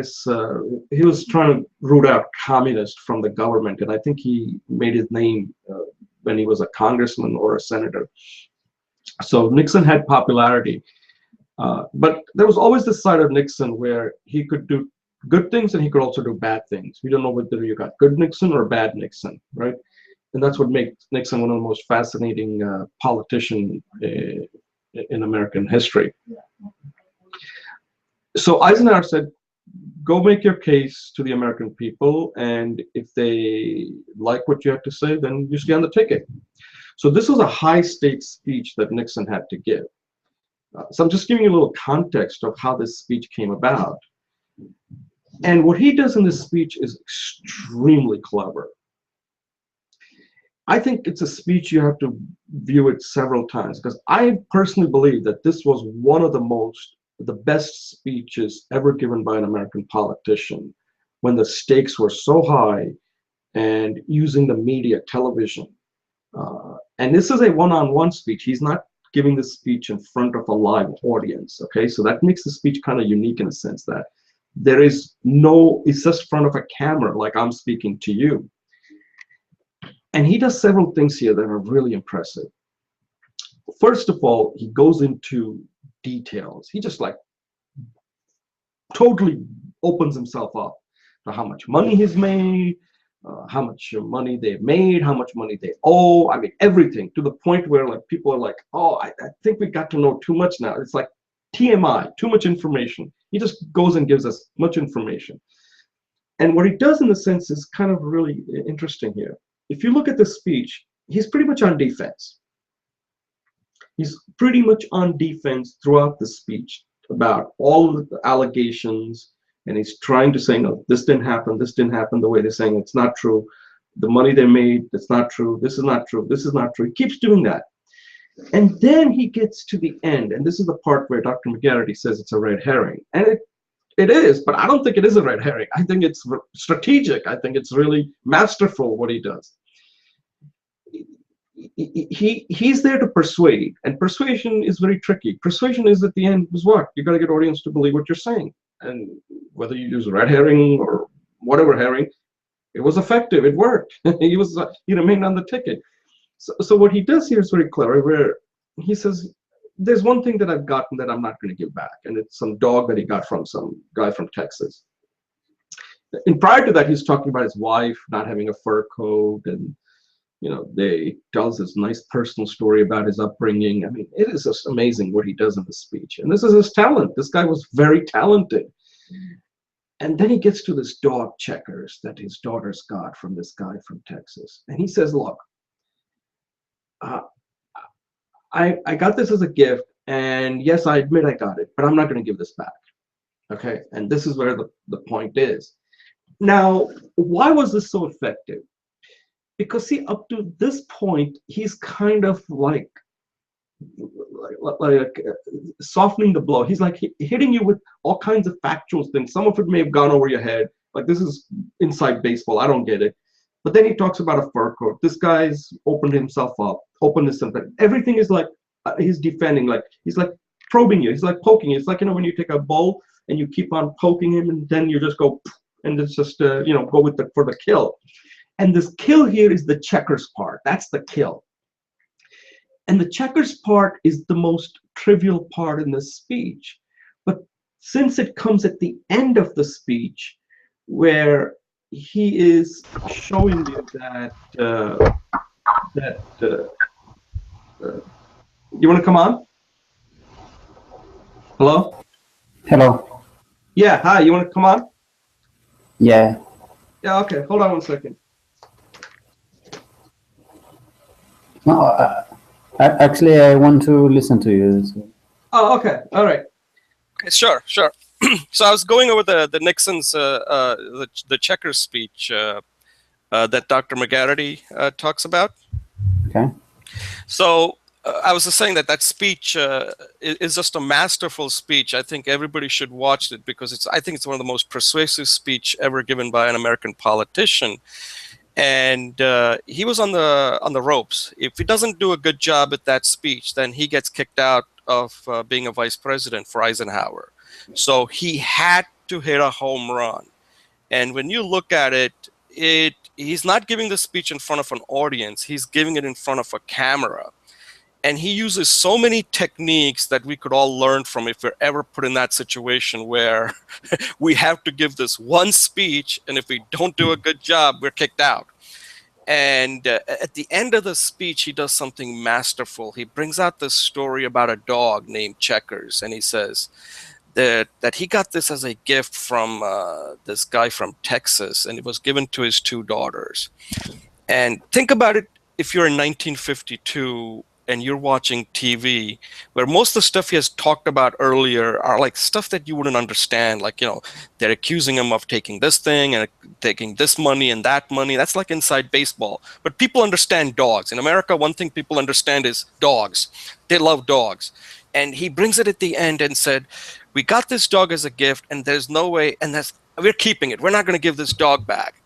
he was trying to root out communists from the government, and I think he made his name when he was a congressman or a senator. So Nixon had popularity, but there was always this side of Nixon where he could do good things and he could also do bad things. We don't know whether you got good Nixon or bad Nixon, right? And that's what makes Nixon one of the most fascinating politicians in American history. So Eisenhower said, go make your case to the American people, and if they like what you have to say, then you stay on the ticket. So this was a high stakes speech that Nixon had to give. So I'm just giving you a little context of how this speech came about. And what he does in this speech is extremely clever. I think it's a speech you have to view it several times, because I personally believe that this was one of the best speeches ever given by an American politician, when the stakes were so high and using the media, television. And this is a one-on-one speech. He's not giving the speech in front of a live audience, okay? So that makes the speech kind of unique in a sense that it's just in front of a camera, like I'm speaking to you. And he does several things here that are really impressive. First of all, he goes into details. He just like totally opens himself up to how much money he's made, how much money they've made, how much money they owe. I mean, everything, to the point where like people are like, oh, I think we got to know too much now. It's like TMI, too much information. He just goes and gives us much information. And what he does in a sense is kind of really interesting here. If you look at the speech, he's pretty much on defense. He's pretty much on defense throughout the speech about all of the allegations, and he's trying to say, no, this didn't happen the way they're saying it's not true. The money they made, it's not true, this is not true, this is not true. He keeps doing that. And then he gets to the end, and this is the part where Dr. McGarity says it's a red herring. And it is, but I don't think it is a red herring. I think it's strategic. I think it's really masterful what he does. He's there to persuade, and persuasion is very tricky. Persuasion is at the end is what? You got to get audience to believe what you're saying. And whether you use red herring or whatever herring, It was effective. It worked. He remained on the ticket. So what he does here is very clever, where he says, there's one thing that I've gotten that I'm not going to give back, and it's some dog that he got from some guy from Texas. And prior to that, he's talking about his wife not having a fur coat, and they tells this nice personal story about his upbringing. I mean, it is just amazing what he does in the speech, and this is his talent. This guy was very talented. And then he gets to this dog Checkers that his daughters got from this guy from Texas, and he says, look, I got this as a gift, and yes, I admit I got it, but I'm not going to give this back. Okay, and this is where the point is. Now, why was this so effective? Because see, up to this point, he's kind of like softening the blow. He's like hitting you with all kinds of factual things. Some of it may have gone over your head. Like, this is inside baseball. I don't get it. But then he talks about a fur coat. This guy's opened himself up, opened this something. Everything is like he's defending, like he's like probing you. He's like poking you. It's like, when you take a bull and you keep on poking him, and then you just go, and it's just go with for the kill. And this kill here is the checkers part. That's the kill. And the checkers part is the most trivial part in the speech. But since it comes at the end of the speech, where he is showing you that you want to come on? Hello? Hello. Yeah, hi, you want to come on? Yeah. Yeah, okay, hold on 1 second. No, actually, I want to listen to you. So. Oh, okay, all right. Okay, sure. So I was going over the Nixon's the Checkers speech that Dr. McGarity talks about. Okay. So I was just saying that speech is just a masterful speech. I think everybody should watch it because I think it's one of the most persuasive speech ever given by an American politician. And he was on the ropes. If he doesn't do a good job at that speech, then he gets kicked out of being a vice president for Eisenhower. So he had to hit a home run. And when you look at it, he's not giving the speech in front of an audience. He's giving it in front of a camera. And he uses so many techniques that we could all learn from if we're ever put in that situation where we have to give this one speech, and if we don't do a good job, we're kicked out. And at the end of the speech, he does something masterful. He brings out this story about a dog named Checkers, and he says that he got this as a gift from this guy from Texas, and it was given to his two daughters. And think about it, if you're in 1952 and you're watching TV, where most of the stuff he has talked about earlier are like stuff that you wouldn't understand. Like, they're accusing him of taking this thing and taking this money and that money. That's like inside baseball. But people understand dogs. In America, one thing people understand is dogs. They love dogs. And he brings it at the end and said, we got this dog as a gift, and there's no way, and we're keeping it. We're not going to give this dog back.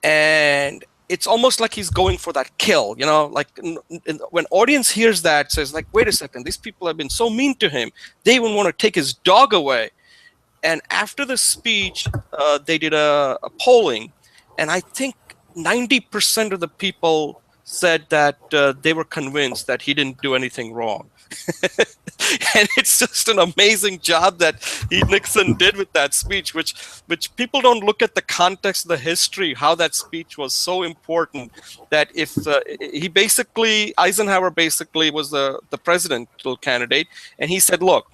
And it's almost like he's going for that kill, like when audience hears that, says like, wait a second, these people have been so mean to him. They even want to take his dog away. And after the speech, they did a polling, and I think 90% of the people said that they were convinced that he didn't do anything wrong. And it's just an amazing job that Nixon did with that speech, which people don't look at the context of the history, how that speech was so important that if Eisenhower basically was the presidential candidate, and he said, look,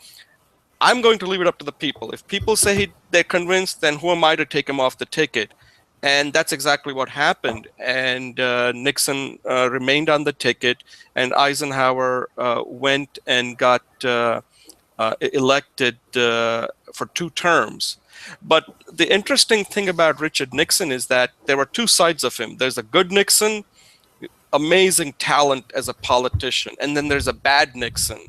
I'm going to leave it up to the people. If people say they're convinced, then who am I to take him off the ticket? And that's exactly what happened. And Nixon remained on the ticket, and Eisenhower went and got elected for 2 terms. But the interesting thing about Richard Nixon is that there were 2 sides of him. There's a good Nixon, amazing talent as a politician, and then there's a bad Nixon.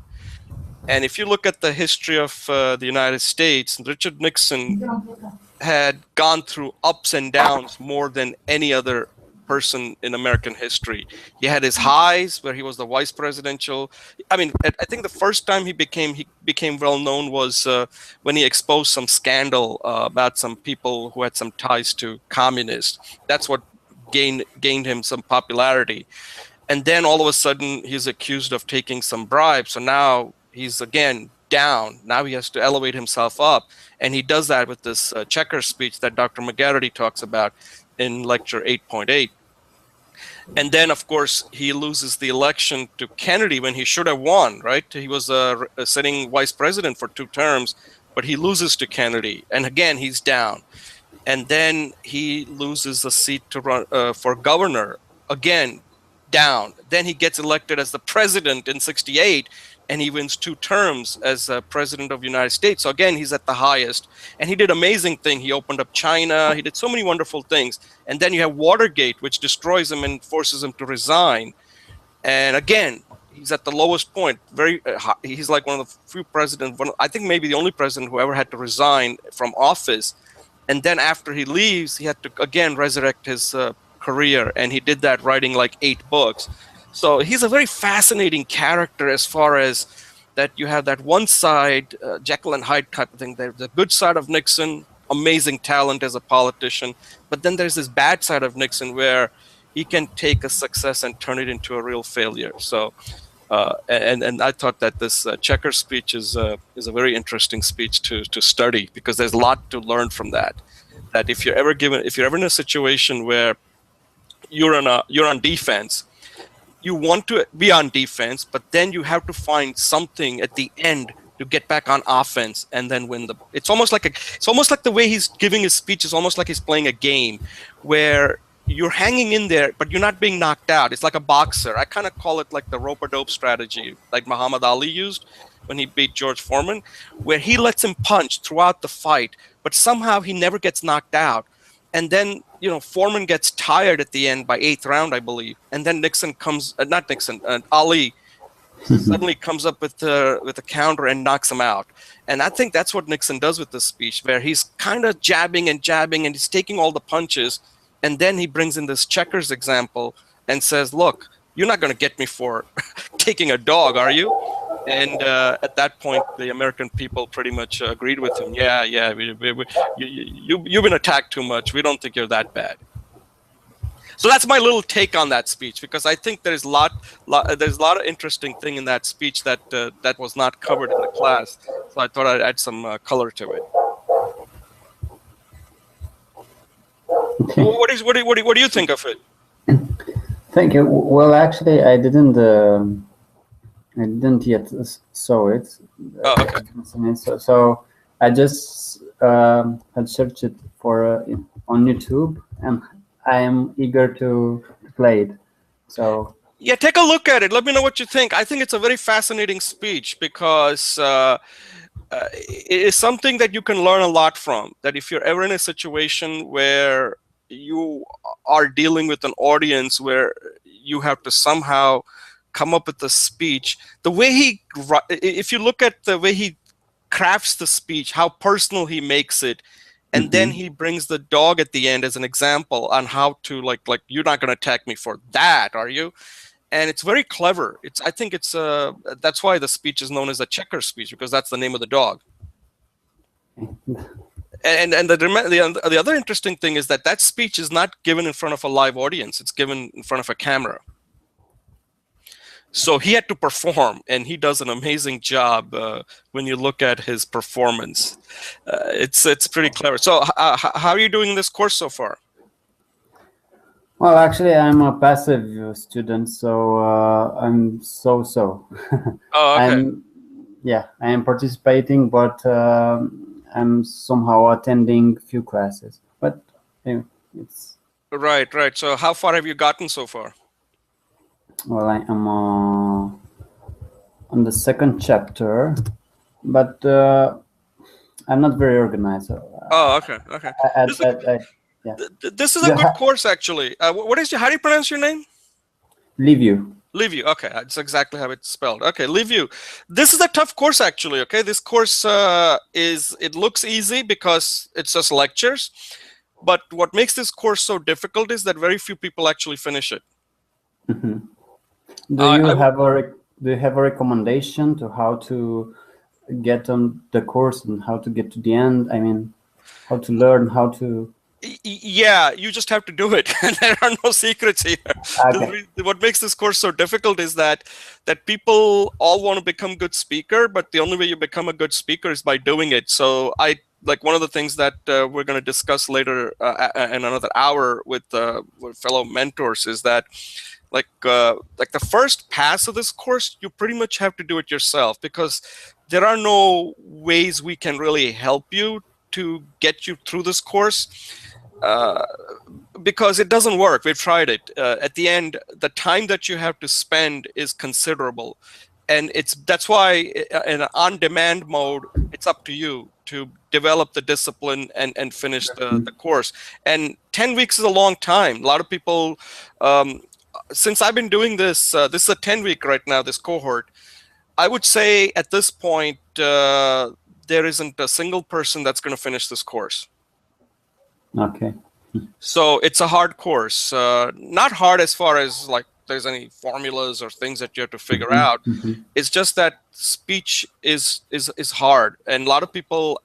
And if you look at the history of the United States, Richard Nixon had gone through ups and downs more than any other person in American history. He had his highs where he was the vice presidential. I mean, I think the first time he became well known was when he exposed some scandal about some people who had some ties to communists. That's what gained him some popularity. And then all of a sudden he's accused of taking some bribes. So now he's again down. Now he has to elevate himself up. And he does that with this checker speech that Dr. McGarity talks about in lecture 8.8. And then, of course, he loses the election to Kennedy when he should have won, right? He was a sitting vice president for 2 terms, but he loses to Kennedy. And again, he's down. And then he loses a seat to run for governor, again, down. Then he gets elected as the president in 68, and he wins 2 terms as president of the United States. So again, he's at the highest. And he did amazing thing. He opened up China. He did so many wonderful things. And then you have Watergate, which destroys him and forces him to resign. And again, he's at the lowest point. He's like one of the few presidents, I think maybe the only president who ever had to resign from office. And then after he leaves, he had to again resurrect his career, and he did that writing like 8 books. So he's a very fascinating character as far as that you have that one side, Jekyll and Hyde type of thing. There's the good side of Nixon, amazing talent as a politician, but then there's this bad side of Nixon where he can take a success and turn it into a real failure. So, and I thought that this checker speech is a very interesting speech to study, because there's a lot to learn from that. That if you're ever in a situation where you're on defense, you want to be on defense, but then you have to find something at the end to get back on offense and then win it's almost like the way he's giving his speech is almost like he's playing a game where you're hanging in there, but you're not being knocked out. It's like a boxer. I kind of call it like the rope-a-dope strategy, like Muhammad Ali used when he beat George Foreman, where he lets him punch throughout the fight, but somehow he never gets knocked out. And then, Foreman gets tired at the end by 8th round, I believe. And then Ali suddenly comes up with a counter and knocks him out. And I think that's what Nixon does with this speech, where he's kind of jabbing and he's taking all the punches. And then he brings in this checkers example and says, look, you're not going to get me for taking a dog, are you? And at that point, the American people pretty much agreed with him. Yeah, you've been attacked too much. We don't think you're that bad. So that's my little take on that speech, because I think there's a lot of interesting thing in that speech that was not covered in the class. So I thought I'd add some color to it. Okay. What do you think of it? Thank you. Well, actually, I didn't yet saw it. Oh, okay. So I just had searched it on YouTube, and I am eager to play it. So yeah, take a look at it. Let me know what you think. I think it's a very fascinating speech, because it is something that you can learn a lot from. That if you're ever in a situation where you are dealing with an audience where you have to somehow come up with a speech, if you look at the way he crafts the speech, how personal he makes it, and then he brings the dog at the end as an example on how to like you're not going to attack me for that, are you? And it's very clever. I think it's that's why the speech is known as a checker speech, because that's the name of the dog. And the other interesting thing is that speech is not given in front of a live audience. It's given in front of a camera. So he had to perform, and he does an amazing job when you look at his performance. It's pretty clever. So how are you doing in this course so far? Well, actually, I'm a passive student, so I'm so. Oh, okay. I am participating, but I'm somehow attending few classes. But it's right. So how far have you gotten so far? Well, I am on the 2nd chapter, but I'm not very organized. So, oh, okay. This is a good course, actually. How do you pronounce your name? Liviu. Liviu. Okay, that's exactly how it's spelled. Okay, Liviu. This is a tough course, actually. Okay, this course it looks easy because it's just lectures, But what makes this course so difficult is that very few people actually finish it. Mm-hmm. Do you have a recommendation to how to get on the course and how to get to the end? I mean, how to learn, how to... Yeah, you just have to do it. There are no secrets here. Okay. What makes this course so difficult is that people all want to become good speaker, but the only way you become a good speaker is by doing it. So like one of the things that we're going to discuss later in another hour with fellow mentors is that like the first pass of this course, you pretty much have to do it yourself, because there are no ways we can really help you to get you through this course. Because it doesn't work. We've tried it. At the end, the time that you have to spend is considerable, and that's why in an on-demand mode, it's up to you to develop the discipline and finish the course. And 10 weeks is a long time. A lot of people, since I've been doing this, this is a 10-week right now, this cohort. I would say at this point, there isn't a single person that's going to finish this course. Okay. So it's a hard course. Not hard as far as like there's any formulas or things that you have to figure out. It's just that speech is hard, and a lot of people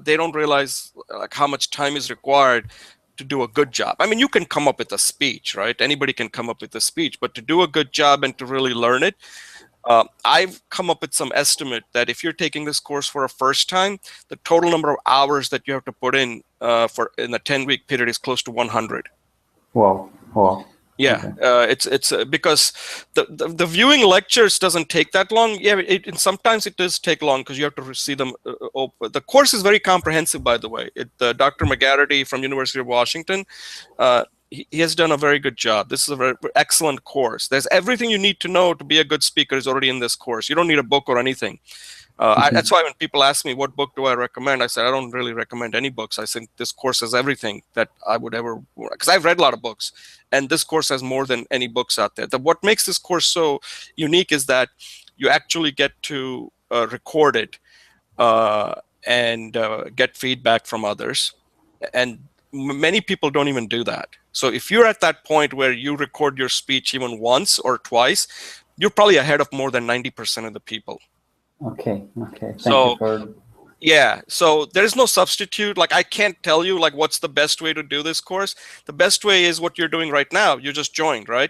they don't realize like how much time is required to do a good job. I mean, you can come up with a speech, right? Anybody can come up with a speech, but to do a good job and to really learn it, I've come up with some estimate that if you're taking this course for a first time, the total number of hours that you have to put in in a 10-week period is close to 100. Wow. Yeah, okay. It's because the viewing lectures doesn't take that long. Yeah, sometimes it does take long because you have to see them open. The course is very comprehensive, by the way. Dr. McGarity from University of Washington, he has done a very good job. This is a very excellent course. There's everything you need to know to be a good speaker is already in this course. You don't need a book or anything. That's why when people ask me what book do I recommend, I said I don't really recommend any books. I think this course has everything that I would ever, because I've read a lot of books, and this course has more than any books out there. What makes this course so unique is that you actually get to record it and get feedback from others, and many people don't even do that. So if you're at that point where you record your speech even once or twice, you're probably ahead of more than 90% of the people. Okay. Thank you for... Yeah, so there is no substitute. Like I can't tell you like what's the best way to do this course. The best way is what you're doing right now. You just joined, right?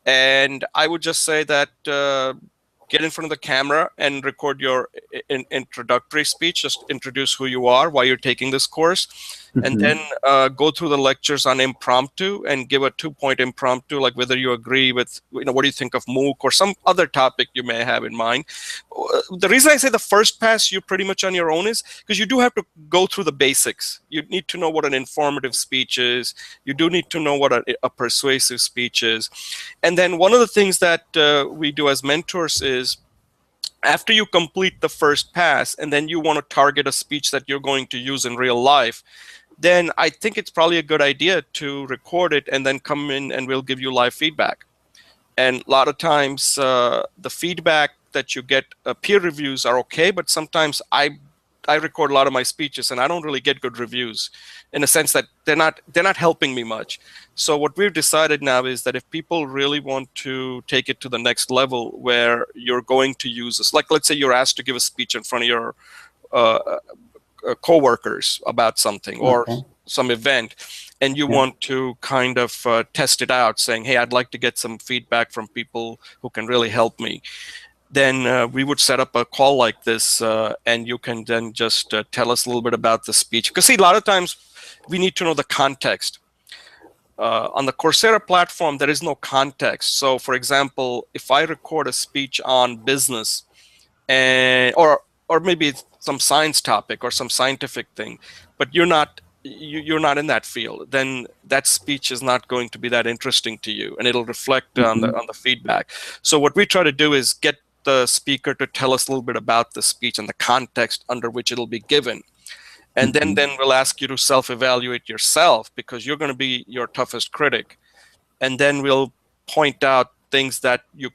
And I would just say that get in front of the camera and record your introductory speech. Just introduce who you are, why you're taking this course, and then go through the lectures on impromptu and give a 2-point impromptu, like whether you agree with, what do you think of MOOC or some other topic you may have in mind. The reason I say the first pass you're pretty much on your own is because you do have to go through the basics. You need to know what an informative speech is. You do need to know what a persuasive speech is. And then one of the things that we do as mentors is after you complete the first pass and then you want to target a speech that you're going to use in real life, then I think it's probably a good idea to record it and then come in and we'll give you live feedback. And a lot of times the feedback that you get, peer reviews are okay, but sometimes I record a lot of my speeches and I don't really get good reviews, in a sense that they're not helping me much. So what we've decided now is that if people really want to take it to the next level where you're going to use this, like let's say you're asked to give a speech in front of your co-workers about something or some event, and you want to kind of test it out, saying, hey, I'd like to get some feedback from people who can really help me, then we would set up a call like this, and you can then just tell us a little bit about the speech. Because see, a lot of times we need to know the context. On the Coursera platform, there is no context. So for example, if I record a speech on business, or maybe it's some science topic or some scientific thing, but you're not in that field, then that speech is not going to be that interesting to you, and it'll reflect on the feedback. So what we try to do is get the speaker to tell us a little bit about the speech and the context under which it'll be given. And then we'll ask you to self-evaluate yourself, because you're going to be your toughest critic. And then we'll point out things that you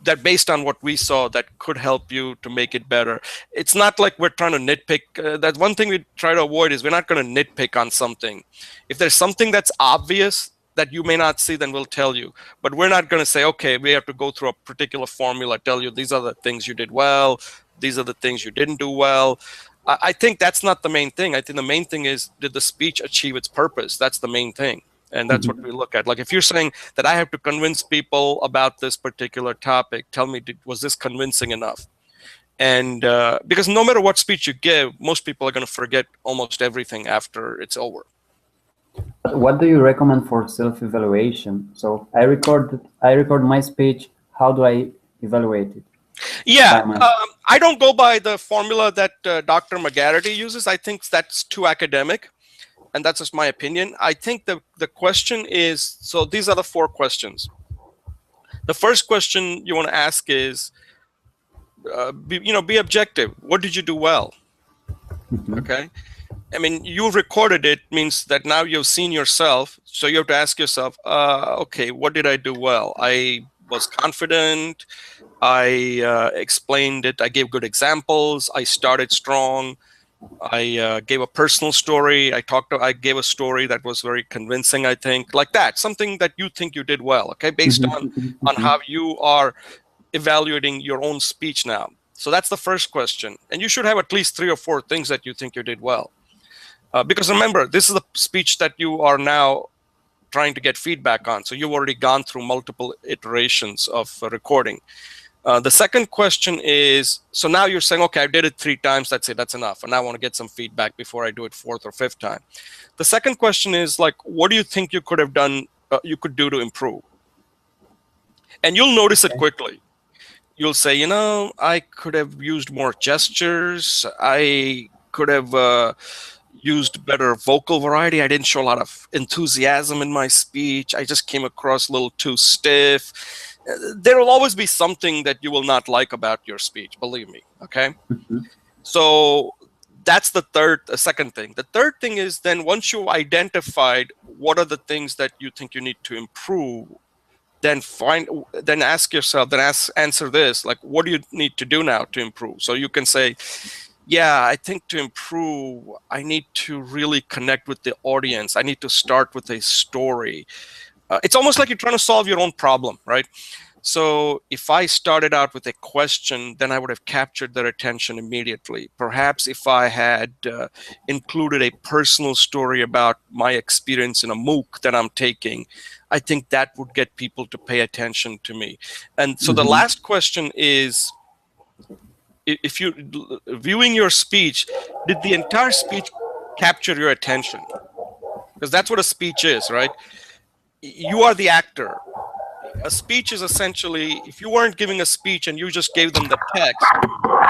that based on what we saw that could help you to make it better. It's not like we're trying to nitpick. That's one thing we try to avoid is we're not going to nitpick on something. If there's something that's obvious that you may not see, then we'll tell you. But we're not going to say, okay, we have to go through a particular formula, tell you these are the things you did well, these are the things you didn't do well. I think that's not the main thing. I think the main thing is, did the speech achieve its purpose? That's the main thing. And that's what we look at. Like if you're saying that I have to convince people about this particular topic, tell me, was this convincing enough? And because no matter what speech you give, most people are going to forget almost everything after it's over. What do you recommend for self-evaluation? So I record my speech. How do I evaluate it? Yeah, I don't go by the formula that Dr. McGarity uses. I think that's too academic, and that's just my opinion. I think the question is, so these are the 4 questions. The first question you want to ask is, be objective. What did you do well? Okay. I mean, you recorded it, means that now you've seen yourself. So you have to ask yourself, okay, what did I do well? I was confident. I explained it. I gave good examples. I started strong. I gave a personal story. I gave a story that was very convincing, I think, like that. Something that you think you did well, okay, based on how you are evaluating your own speech now. So that's the first question. And you should have at least 3 or 4 things that you think you did well. Because remember, this is the speech that you are now trying to get feedback on. So you've already gone through multiple iterations of recording. The second question is, so now you're saying, okay, I did it 3 times, that's it, that's enough. And I want to get some feedback before I do it 4th or 5th time. The second question is like, what do you think you could have done, you could do to improve? And you'll notice it quickly. You'll say, I could have used more gestures. I could have used better vocal variety. I didn't show a lot of enthusiasm in my speech. I just came across a little too stiff. There will always be something that you will not like about your speech, believe me, okay? So that's the second thing. The third thing is then once you've identified what are the things that you think you need to improve, then ask yourself, answer this, like, what do you need to do now to improve? So you can say, yeah, I think to improve, I need to really connect with the audience. I need to start with a story. It's almost like you're trying to solve your own problem, right? So if I started out with a question, then I would have captured their attention immediately. Perhaps if I had included a personal story about my experience in a MOOC that I'm taking, I think that would get people to pay attention to me. And so the last question is, if you viewing your speech, did the entire speech capture your attention? Because that's what a speech is, right? You are the actor. A speech is essentially, if you weren't giving a speech and you just gave them the text,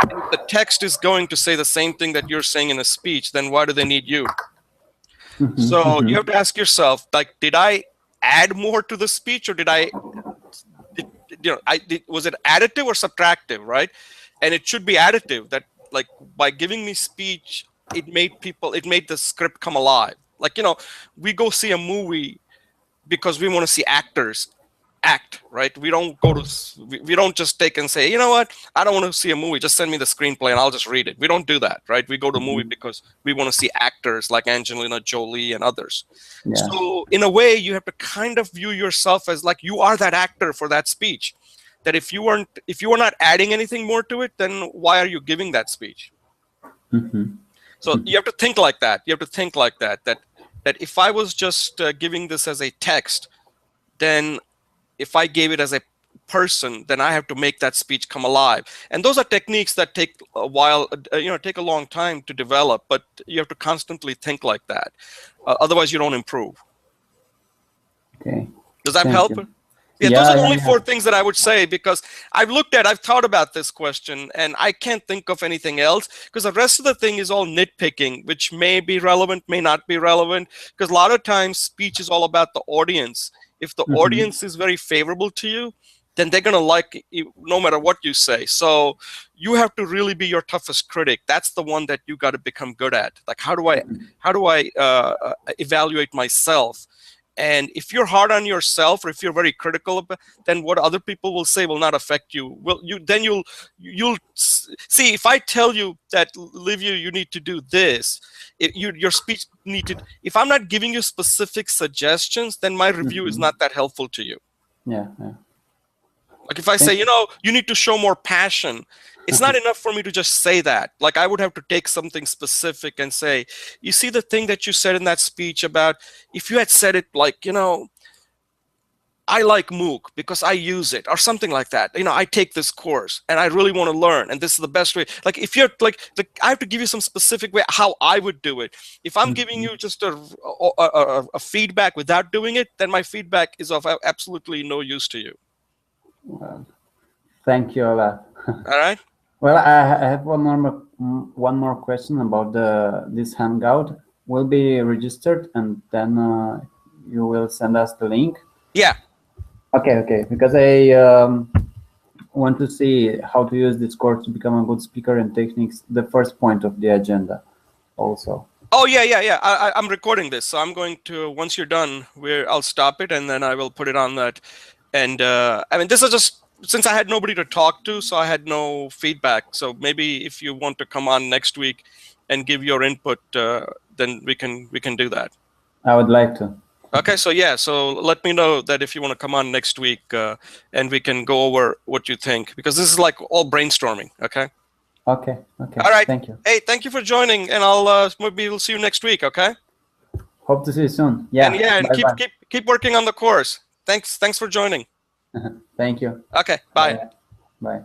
and if the text is going to say the same thing that you're saying in a speech, then why do they need you? So you have to ask yourself, like, did I add more to the speech, or was it additive or subtractive, right? And it should be additive, that like by giving me speech, it made the script come alive. Like, we go see a movie because we want to see actors act, right? We don't just take and say, you know what, I don't want to see a movie, just send me the screenplay and I'll just read it. We don't do that, right? We go to a movie because we want to see actors like Angelina Jolie and others. Yeah. So in a way, you have to kind of view yourself as like you are that actor for that speech. That if you were not adding anything more to it, then why are you giving that speech? So you have to think like that. You have to think like that if I was just giving this as a text, then if I gave it as a person, then I have to make that speech come alive. And those are techniques that take a while, take a long time to develop, but you have to constantly think like that. Otherwise, you don't improve. Okay. Does that help? Yeah, those are the only 4 things that I would say, because I've thought about this question and I can't think of anything else, because the rest of the thing is all nitpicking, which may be relevant, may not be relevant, because a lot of times speech is all about the audience. If the audience is very favorable to you, then they're going to like you no matter what you say. So you have to really be your toughest critic. That's the one that you got to become good at. Like, how do I evaluate myself? And if you're hard on yourself, or if you're very critical, then what other people will say will not affect you. You'll see, if I tell you that, Livia, you need to do this, your speech needed. If I'm not giving you specific suggestions, then my review is not that helpful to you. Yeah. Like if I say, you need to show more passion, it's not enough for me to just say that. Like I would have to take something specific and say, you see the thing that you said in that speech about, if you had said it like, I like MOOC because I use it, or something like that. I take this course and I really want to learn, and this is the best way. Like if you're like, I have to give you some specific way how I would do it. If I'm giving you just a feedback without doing it, then my feedback is of absolutely no use to you. Well, thank you a lot. All right. Well, I have one more question about this Hangout. Will be registered, and then you will send us the link. Yeah. Okay. Because I want to see how to use this course to become a good speaker and techniques. The first point of the agenda, also. Oh yeah. I'm recording this, so I'm going to, once you're done, I'll stop it and then I will put it on that. And I mean, this is just, since I had nobody to talk to, so I had no feedback. So maybe if you want to come on next week and give your input, then we can do that. I would like to. Okay, so yeah, so let me know that if you want to come on next week, and we can go over what you think, because this is like all brainstorming. Okay. Okay. All right. Thank you. Hey, thank you for joining, and maybe we'll see you next week. Okay. Hope to see you soon. Yeah. And keep working on the course. Thanks for joining. Thank you. Okay. Bye. Bye.